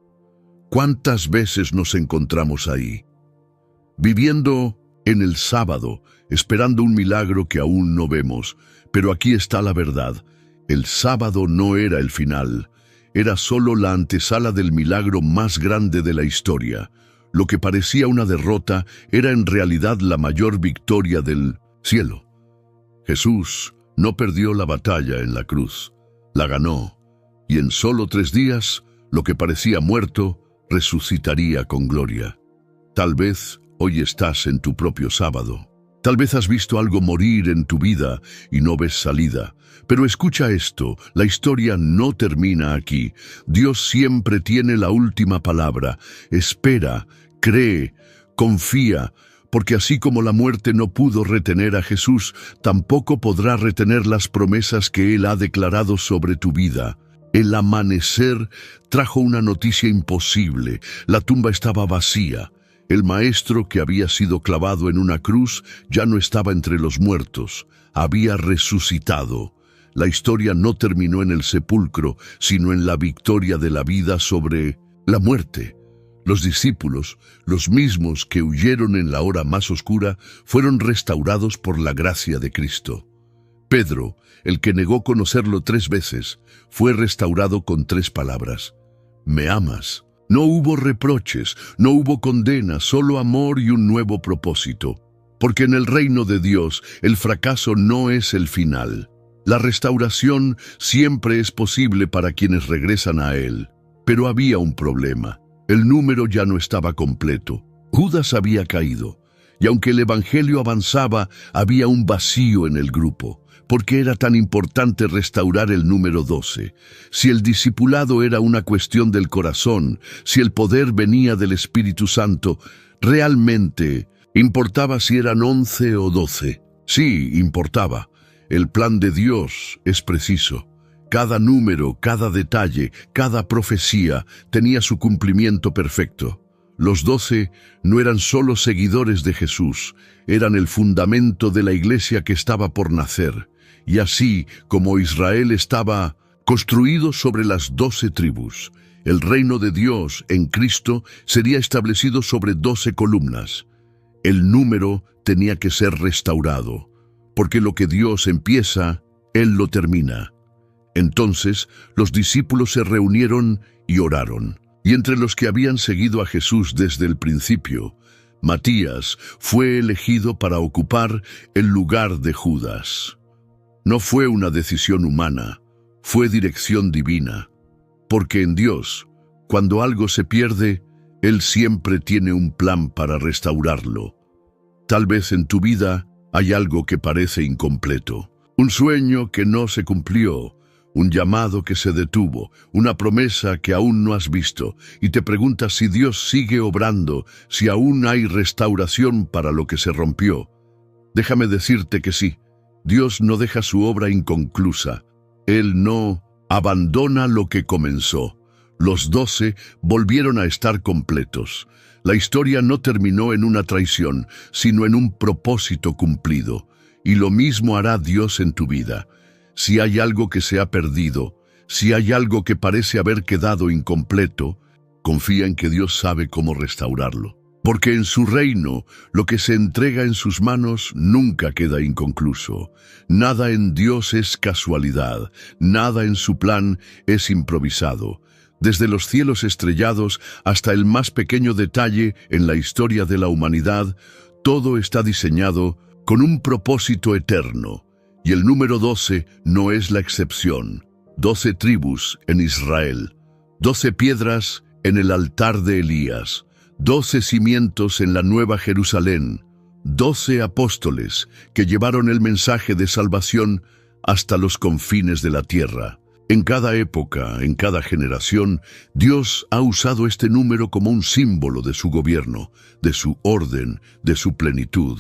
¿Cuántas veces nos encontramos ahí? Viviendo en el sábado, esperando un milagro que aún no vemos. Pero aquí está la verdad. El sábado no era el final. Era solo la antesala del milagro más grande de la historia. Lo que parecía una derrota era en realidad la mayor victoria del cielo. Jesús no perdió la batalla en la cruz, la ganó, y en solo 3 días, lo que parecía muerto, resucitaría con gloria. Tal vez hoy estás en tu propio sábado. Tal vez has visto algo morir en tu vida y no ves salida. Pero escucha esto, la historia no termina aquí. Dios siempre tiene la última palabra. Espera, cree, confía, porque así como la muerte no pudo retener a Jesús, tampoco podrá retener las promesas que Él ha declarado sobre tu vida. El amanecer trajo una noticia imposible. La tumba estaba vacía. El Maestro, que había sido clavado en una cruz, ya no estaba entre los muertos. Había resucitado. La historia no terminó en el sepulcro, sino en la victoria de la vida sobre la muerte. Los discípulos, los mismos que huyeron en la hora más oscura, fueron restaurados por la gracia de Cristo. Pedro, el que negó conocerlo 3 veces, fue restaurado con 3 palabras. ¿Me amas? No hubo reproches, no hubo condena, solo amor y un nuevo propósito. Porque en el reino de Dios, el fracaso no es el final. La restauración siempre es posible para quienes regresan a Él. Pero había un problema. El número ya no estaba completo. Judas había caído. Y aunque el evangelio avanzaba, había un vacío en el grupo. ¿Por qué era tan importante restaurar el número 12? Si el discipulado era una cuestión del corazón, si el poder venía del Espíritu Santo, ¿realmente importaba si eran 11 o 12? Sí, importaba. El plan de Dios es preciso. Cada número, cada detalle, cada profecía tenía su cumplimiento perfecto. Los 12 no eran solo seguidores de Jesús, eran el fundamento de la iglesia que estaba por nacer. Y así como Israel estaba construido sobre las 12 tribus, el reino de Dios en Cristo sería establecido sobre 12 columnas. El número tenía que ser restaurado, porque lo que Dios empieza, Él lo termina. Entonces los discípulos se reunieron y oraron. Y entre los que habían seguido a Jesús desde el principio, Matías fue elegido para ocupar el lugar de Judas. No fue una decisión humana, fue dirección divina. Porque en Dios, cuando algo se pierde, Él siempre tiene un plan para restaurarlo. Tal vez en tu vida hay algo que parece incompleto, un sueño que no se cumplió, un llamado que se detuvo, una promesa que aún no has visto, y te preguntas si Dios sigue obrando, si aún hay restauración para lo que se rompió. Déjame decirte que sí, Dios no deja su obra inconclusa. Él no abandona lo que comenzó. Los 12 volvieron a estar completos. La historia no terminó en una traición, sino en un propósito cumplido. Y lo mismo hará Dios en tu vida. Si hay algo que se ha perdido, si hay algo que parece haber quedado incompleto, confía en que Dios sabe cómo restaurarlo. Porque en su reino, lo que se entrega en sus manos nunca queda inconcluso. Nada en Dios es casualidad, nada en su plan es improvisado. Desde los cielos estrellados hasta el más pequeño detalle en la historia de la humanidad, todo está diseñado con un propósito eterno, y el número 12 no es la excepción. 12 tribus en Israel, 12 piedras en el altar de Elías, 12 cimientos en la Nueva Jerusalén, 12 apóstoles que llevaron el mensaje de salvación hasta los confines de la tierra. En cada época, en cada generación, Dios ha usado este número como un símbolo de su gobierno, de su orden, de su plenitud.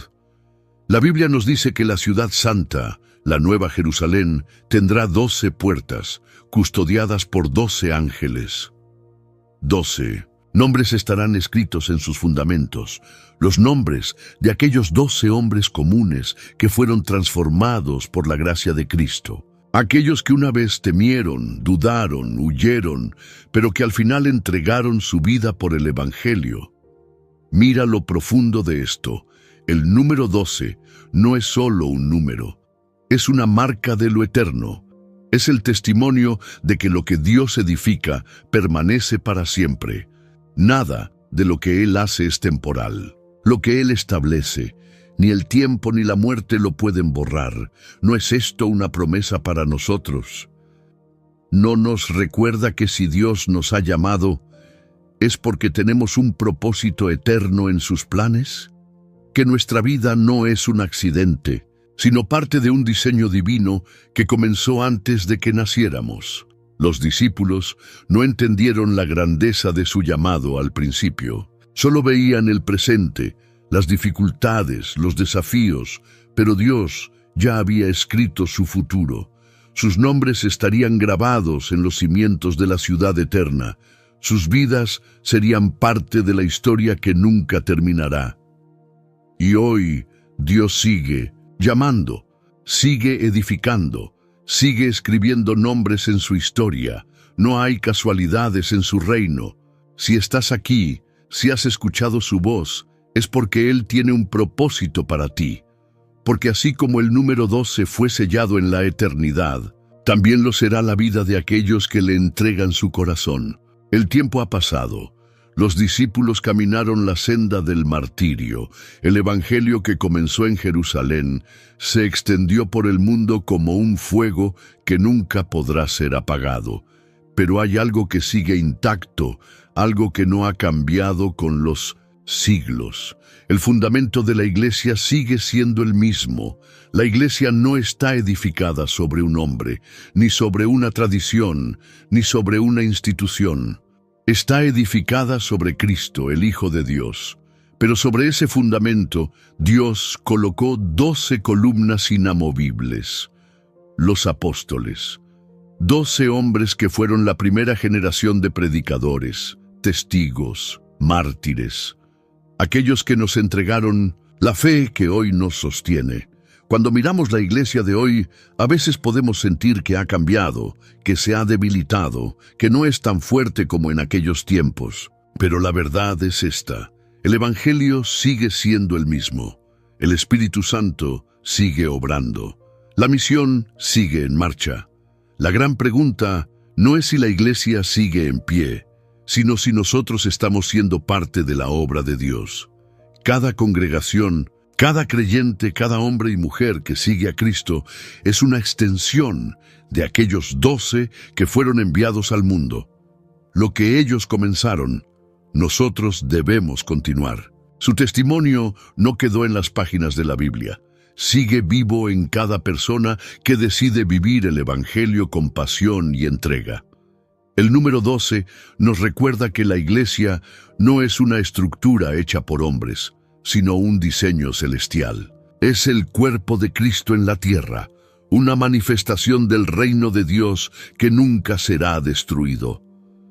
La Biblia nos dice que la ciudad santa, la Nueva Jerusalén, tendrá 12 puertas, custodiadas por 12 ángeles. 12 nombres estarán escritos en sus fundamentos, los nombres de aquellos 12 hombres comunes que fueron transformados por la gracia de Cristo. Aquellos que una vez temieron, dudaron, huyeron, pero que al final entregaron su vida por el Evangelio. Mira lo profundo de esto. El número 12 no es solo un número, es una marca de lo eterno. Es el testimonio de que lo que Dios edifica permanece para siempre. Nada de lo que Él hace es temporal. Lo que Él establece, ni el tiempo ni la muerte lo pueden borrar. ¿No es esto una promesa para nosotros? ¿No nos recuerda que si Dios nos ha llamado, es porque tenemos un propósito eterno en sus planes? Que nuestra vida no es un accidente, sino parte de un diseño divino que comenzó antes de que naciéramos. Los discípulos no entendieron la grandeza de su llamado al principio. Solo veían el presente, las dificultades, los desafíos, pero Dios ya había escrito su futuro. Sus nombres estarían grabados en los cimientos de la ciudad eterna. Sus vidas serían parte de la historia que nunca terminará. Y hoy Dios sigue llamando, sigue edificando, sigue escribiendo nombres en su historia. No hay casualidades en su reino. Si estás aquí, si has escuchado su voz, es porque Él tiene un propósito para ti. Porque así como el número 12 fue sellado en la eternidad, también lo será la vida de aquellos que le entregan su corazón. El tiempo ha pasado. Los discípulos caminaron la senda del martirio. El evangelio que comenzó en Jerusalén se extendió por el mundo como un fuego que nunca podrá ser apagado. Pero hay algo que sigue intacto, algo que no ha cambiado con los siglos. El fundamento de la iglesia sigue siendo el mismo. La iglesia no está edificada sobre un hombre, ni sobre una tradición, ni sobre una institución. Está edificada sobre Cristo, el Hijo de Dios. Pero sobre ese fundamento, Dios colocó 12 columnas inamovibles. Los apóstoles. 12 hombres que fueron la primera generación de predicadores, testigos, mártires. Aquellos que nos entregaron la fe que hoy nos sostiene. Cuando miramos la iglesia de hoy, a veces podemos sentir que ha cambiado, que se ha debilitado, que no es tan fuerte como en aquellos tiempos. Pero la verdad es esta: el Evangelio sigue siendo el mismo. El Espíritu Santo sigue obrando. La misión sigue en marcha. La gran pregunta no es si la iglesia sigue en pie, sino si nosotros estamos siendo parte de la obra de Dios. Cada congregación, cada creyente, cada hombre y mujer que sigue a Cristo es una extensión de aquellos 12 que fueron enviados al mundo. Lo que ellos comenzaron, nosotros debemos continuar. Su testimonio no quedó en las páginas de la Biblia. Sigue vivo en cada persona que decide vivir el Evangelio con pasión y entrega. El número 12 nos recuerda que la iglesia no es una estructura hecha por hombres, sino un diseño celestial. Es el cuerpo de Cristo en la tierra, una manifestación del reino de Dios que nunca será destruido.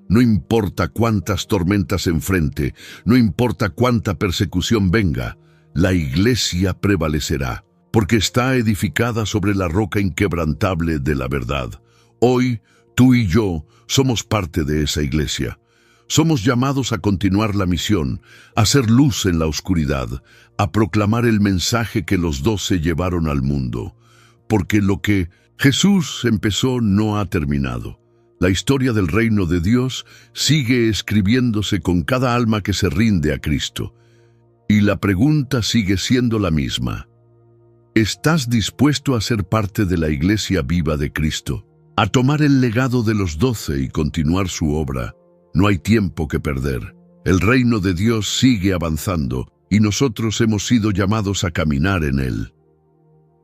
No importa cuántas tormentas enfrente, no importa cuánta persecución venga, la iglesia prevalecerá, porque está edificada sobre la roca inquebrantable de la verdad. Hoy, tú y yo somos parte de esa iglesia. Somos llamados a continuar la misión, a hacer luz en la oscuridad, a proclamar el mensaje que los 12 llevaron al mundo. Porque lo que Jesús empezó no ha terminado. La historia del reino de Dios sigue escribiéndose con cada alma que se rinde a Cristo. Y la pregunta sigue siendo la misma: ¿Estás dispuesto a ser parte de la iglesia viva de Cristo? A tomar el legado de los 12 y continuar su obra. No hay tiempo que perder. El reino de Dios sigue avanzando y nosotros hemos sido llamados a caminar en él.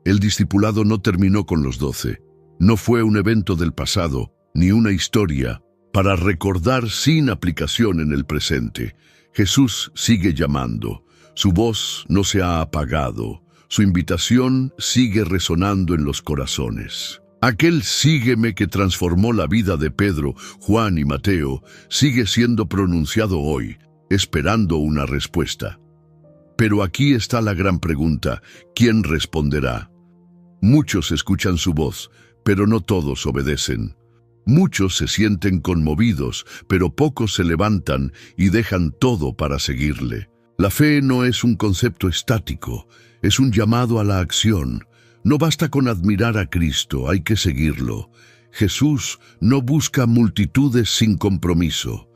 El discipulado no terminó con los 12. No fue un evento del pasado, ni una historia para recordar sin aplicación en el presente. Jesús sigue llamando. Su voz no se ha apagado. Su invitación sigue resonando en los corazones. Aquel sígueme que transformó la vida de Pedro, Juan y Mateo sigue siendo pronunciado hoy, esperando una respuesta. Pero aquí está la gran pregunta: ¿quién responderá? Muchos escuchan su voz, pero no todos obedecen. Muchos se sienten conmovidos, pero pocos se levantan y dejan todo para seguirle. La fe no es un concepto estático, es un llamado a la acción. No basta con admirar a Cristo, hay que seguirlo. Jesús no busca multitudes sin compromiso.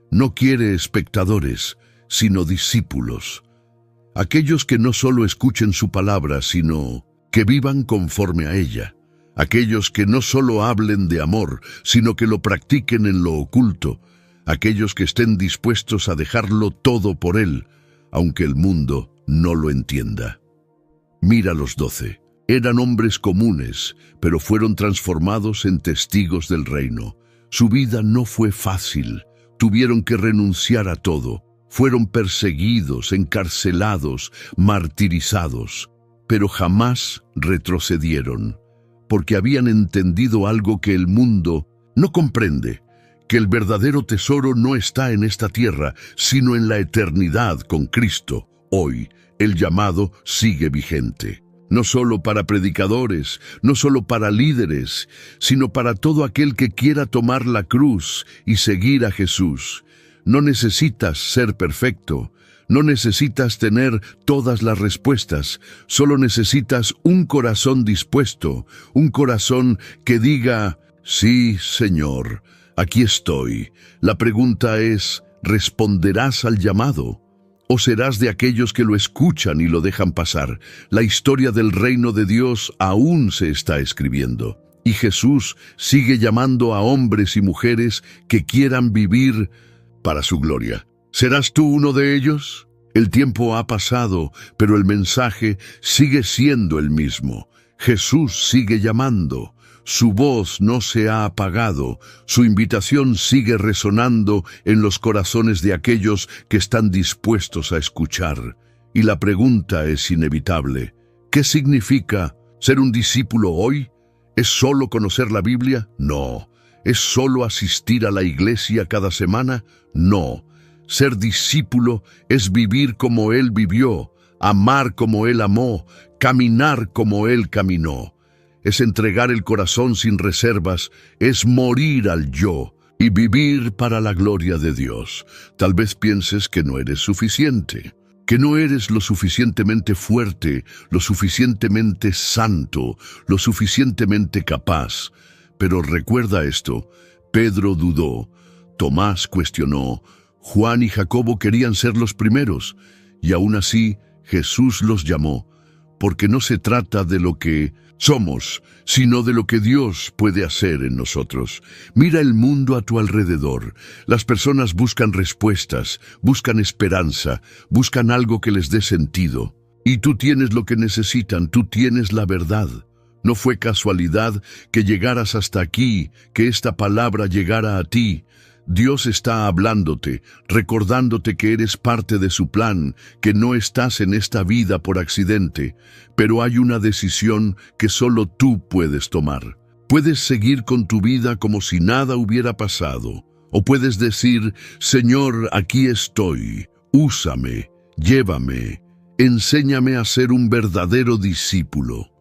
No quiere espectadores, sino discípulos. Aquellos que no solo escuchen su palabra, sino que vivan conforme a ella. Aquellos que no solo hablen de amor, sino que lo practiquen en lo oculto. Aquellos que estén dispuestos a dejarlo todo por Él, aunque el mundo no lo entienda. Mira los 12. Eran hombres comunes, pero fueron transformados en testigos del reino. Su vida no fue fácil. Tuvieron que renunciar a todo. Fueron perseguidos, encarcelados, martirizados, pero jamás retrocedieron, porque habían entendido algo que el mundo no comprende, que el verdadero tesoro no está en esta tierra, sino en la eternidad con Cristo. Hoy, el llamado sigue vigente. No solo para predicadores, no solo para líderes, sino para todo aquel que quiera tomar la cruz y seguir a Jesús. No necesitas ser perfecto, no necesitas tener todas las respuestas, solo necesitas un corazón dispuesto, un corazón que diga: sí, Señor, aquí estoy. La pregunta es: ¿responderás al llamado? ¿O serás de aquellos que lo escuchan y lo dejan pasar? La historia del reino de Dios aún se está escribiendo, y Jesús sigue llamando a hombres y mujeres que quieran vivir para su gloria. ¿Serás tú uno de ellos? El tiempo ha pasado, pero el mensaje sigue siendo el mismo. Jesús sigue llamando. Su voz no se ha apagado, su invitación sigue resonando en los corazones de aquellos que están dispuestos a escuchar. Y la pregunta es inevitable: ¿qué significa ser un discípulo hoy? ¿Es solo conocer la Biblia? No. ¿Es solo asistir a la iglesia cada semana? No. Ser discípulo es vivir como Él vivió, amar como Él amó, caminar como Él caminó. Es entregar el corazón sin reservas, es morir al yo y vivir para la gloria de Dios. Tal vez pienses que no eres suficiente, que no eres lo suficientemente fuerte, lo suficientemente santo, lo suficientemente capaz. Pero recuerda esto: Pedro dudó, Tomás cuestionó, Juan y Jacobo querían ser los primeros, y aún así Jesús los llamó, porque no se trata de lo que somos, sino de lo que Dios puede hacer en nosotros. Mira el mundo a tu alrededor. Las personas buscan respuestas, buscan esperanza, buscan algo que les dé sentido. Y tú tienes lo que necesitan, tú tienes la verdad. No fue casualidad que llegaras hasta aquí, que esta palabra llegara a ti. Dios está hablándote, recordándote que eres parte de su plan, que no estás en esta vida por accidente, pero hay una decisión que solo tú puedes tomar. Puedes seguir con tu vida como si nada hubiera pasado, o puedes decir: Señor, aquí estoy, úsame, llévame, enséñame a ser un verdadero discípulo.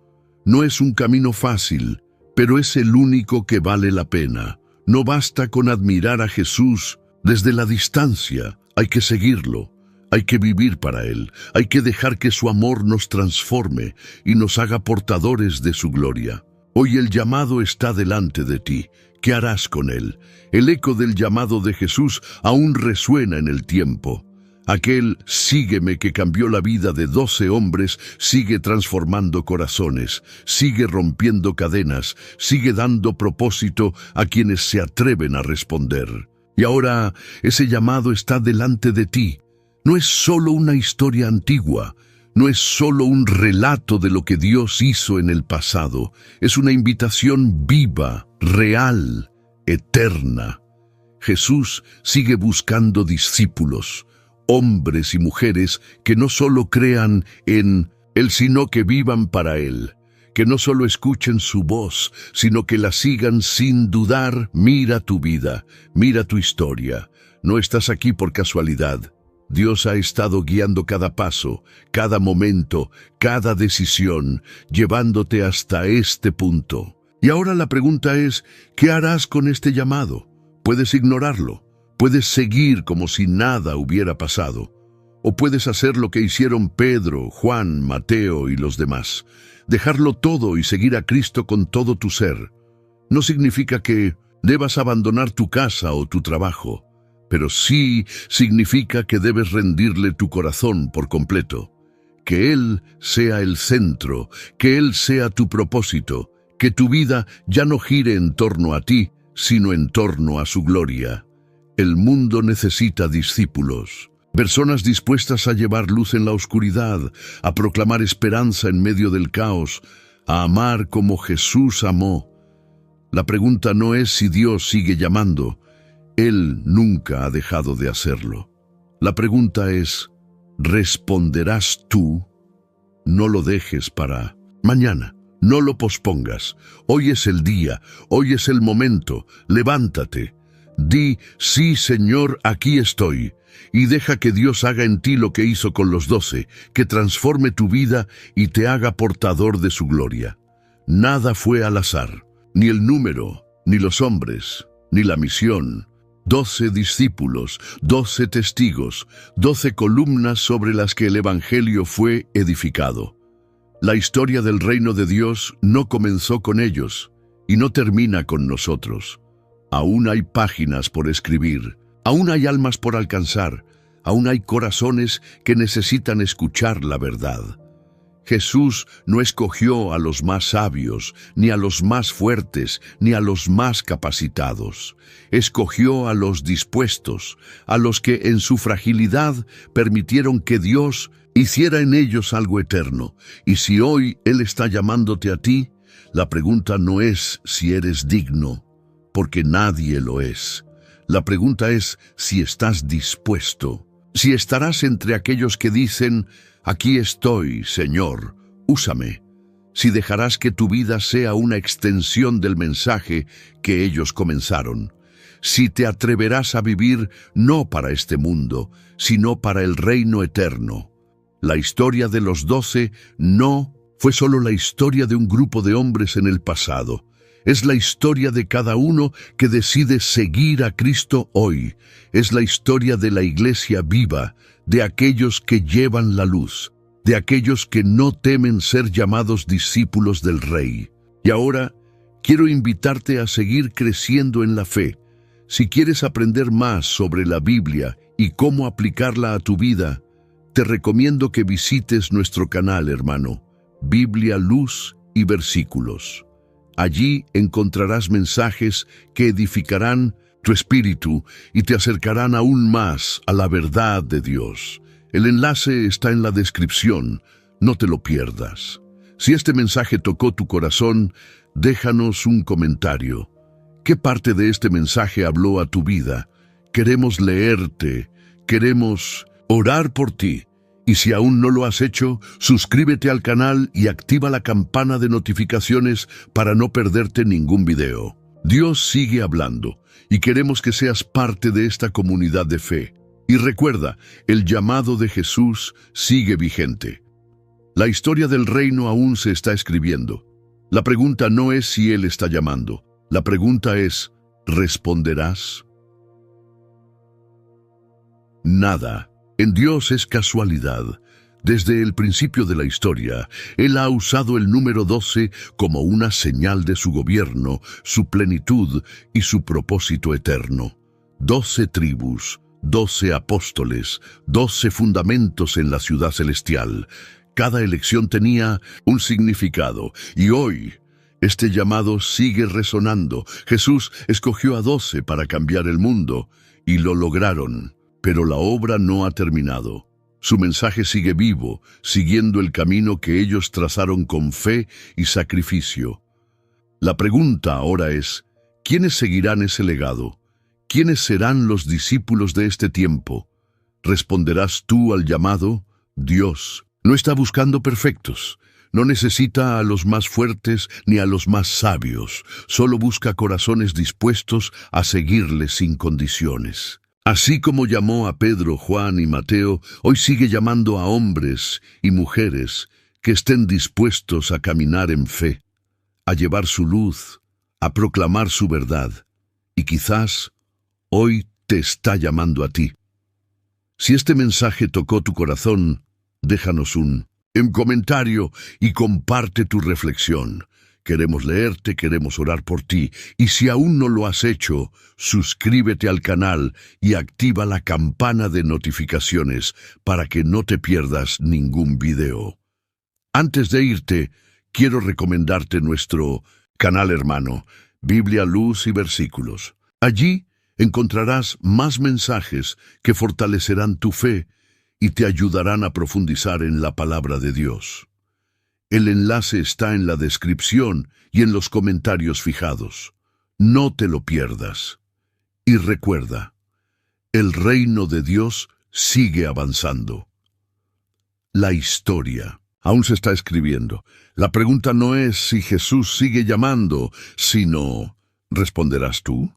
No es un camino fácil, pero es el único que vale la pena. No basta con admirar a Jesús desde la distancia, hay que seguirlo, hay que vivir para Él, hay que dejar que su amor nos transforme y nos haga portadores de su gloria. Hoy el llamado está delante de ti. ¿Qué harás con él? El eco del llamado de Jesús aún resuena en el tiempo. Aquel sígueme que cambió la vida de 12 hombres sigue transformando corazones, sigue rompiendo cadenas, sigue dando propósito a quienes se atreven a responder. Y ahora ese llamado está delante de ti. No es solo una historia antigua, no es solo un relato de lo que Dios hizo en el pasado, es una invitación viva, real, eterna. Jesús sigue buscando discípulos, hombres y mujeres que no solo crean en Él, sino que vivan para Él, que no solo escuchen su voz, sino que la sigan sin dudar. Mira tu vida, mira tu historia. No estás aquí por casualidad. Dios ha estado guiando cada paso, cada momento, cada decisión, llevándote hasta este punto. Y ahora la pregunta es, ¿qué harás con este llamado? Puedes ignorarlo, puedes seguir como si nada hubiera pasado, o puedes hacer lo que hicieron Pedro, Juan, Mateo y los demás, dejarlo todo y seguir a Cristo con todo tu ser. No significa que debas abandonar tu casa o tu trabajo, pero sí significa que debes rendirle tu corazón por completo, que Él sea el centro, que Él sea tu propósito, que tu vida ya no gire en torno a ti, sino en torno a su gloria. El mundo necesita discípulos, personas dispuestas a llevar luz en la oscuridad, a proclamar esperanza en medio del caos, a amar como Jesús amó. La pregunta no es si Dios sigue llamando. Él nunca ha dejado de hacerlo. La pregunta es, ¿responderás tú? No lo dejes para mañana. No lo pospongas. Hoy es el día, hoy es el momento. Levántate. Di, sí, Señor, aquí estoy. Y deja que Dios haga en ti lo que hizo con los 12, que transforme tu vida y te haga portador de su gloria. Nada fue al azar, ni el número, ni los hombres, ni la misión. 12 discípulos, 12 testigos, 12 columnas sobre las que el Evangelio fue edificado. La historia del reino de Dios no comenzó con ellos y no termina con nosotros. Aún hay páginas por escribir, aún hay almas por alcanzar, aún hay corazones que necesitan escuchar la verdad. Jesús no escogió a los más sabios, ni a los más fuertes, ni a los más capacitados. Escogió a los dispuestos, a los que en su fragilidad permitieron que Dios hiciera en ellos algo eterno. Y si hoy Él está llamándote a ti, la pregunta no es si eres digno, porque nadie lo es. La pregunta es si estás dispuesto, si estarás entre aquellos que dicen, aquí estoy, Señor, úsame. Si dejarás que tu vida sea una extensión del mensaje que ellos comenzaron. Si te atreverás a vivir no para este mundo, sino para el reino eterno. La historia de los 12 no fue solo la historia de un grupo de hombres en el pasado. Es la historia de cada uno que decide seguir a Cristo hoy. Es la historia de la iglesia viva, de aquellos que llevan la luz, de aquellos que no temen ser llamados discípulos del Rey. Y ahora quiero invitarte a seguir creciendo en la fe. Si quieres aprender más sobre la Biblia y cómo aplicarla a tu vida, te recomiendo que visites nuestro canal, hermano, Biblia, Luz y Versículos. Allí encontrarás mensajes que edificarán tu espíritu y te acercarán aún más a la verdad de Dios. El enlace está en la descripción, no te lo pierdas. Si este mensaje tocó tu corazón, déjanos un comentario. ¿Qué parte de este mensaje habló a tu vida? Queremos leerte, queremos orar por ti. Y si aún no lo has hecho, suscríbete al canal y activa la campana de notificaciones para no perderte ningún video. Dios sigue hablando y queremos que seas parte de esta comunidad de fe. Y recuerda, el llamado de Jesús sigue vigente. La historia del reino aún se está escribiendo. La pregunta no es si Él está llamando. La pregunta es, ¿responderás? Nada en Dios es casualidad. Desde el principio de la historia, Él ha usado el número 12 como una señal de su gobierno, su plenitud y su propósito eterno. 12 tribus, 12 apóstoles, 12 fundamentos en la ciudad celestial. Cada elección tenía un significado, y hoy este llamado sigue resonando. Jesús escogió a 12 para cambiar el mundo, y lo lograron, pero la obra no ha terminado. Su mensaje sigue vivo, siguiendo el camino que ellos trazaron con fe y sacrificio. La pregunta ahora es, ¿quiénes seguirán ese legado? ¿Quiénes serán los discípulos de este tiempo? ¿Responderás tú al llamado? Dios no está buscando perfectos. No necesita a los más fuertes ni a los más sabios. Solo busca corazones dispuestos a seguirle sin condiciones. Así como llamó a Pedro, Juan y Mateo, hoy sigue llamando a hombres y mujeres que estén dispuestos a caminar en fe, a llevar su luz, a proclamar su verdad. Y quizás hoy te está llamando a ti. Si este mensaje tocó tu corazón, déjanos un comentario y comparte tu reflexión. Queremos leerte, queremos orar por ti. Y si aún no lo has hecho, suscríbete al canal y activa la campana de notificaciones para que no te pierdas ningún video. Antes de irte, quiero recomendarte nuestro canal hermano, Biblia, Luz y Versículos. Allí encontrarás más mensajes que fortalecerán tu fe y te ayudarán a profundizar en la palabra de Dios. El enlace está en la descripción y en los comentarios fijados. No te lo pierdas. Y recuerda, el reino de Dios sigue avanzando. La historia aún se está escribiendo. La pregunta no es si Jesús sigue llamando, sino, ¿responderás tú?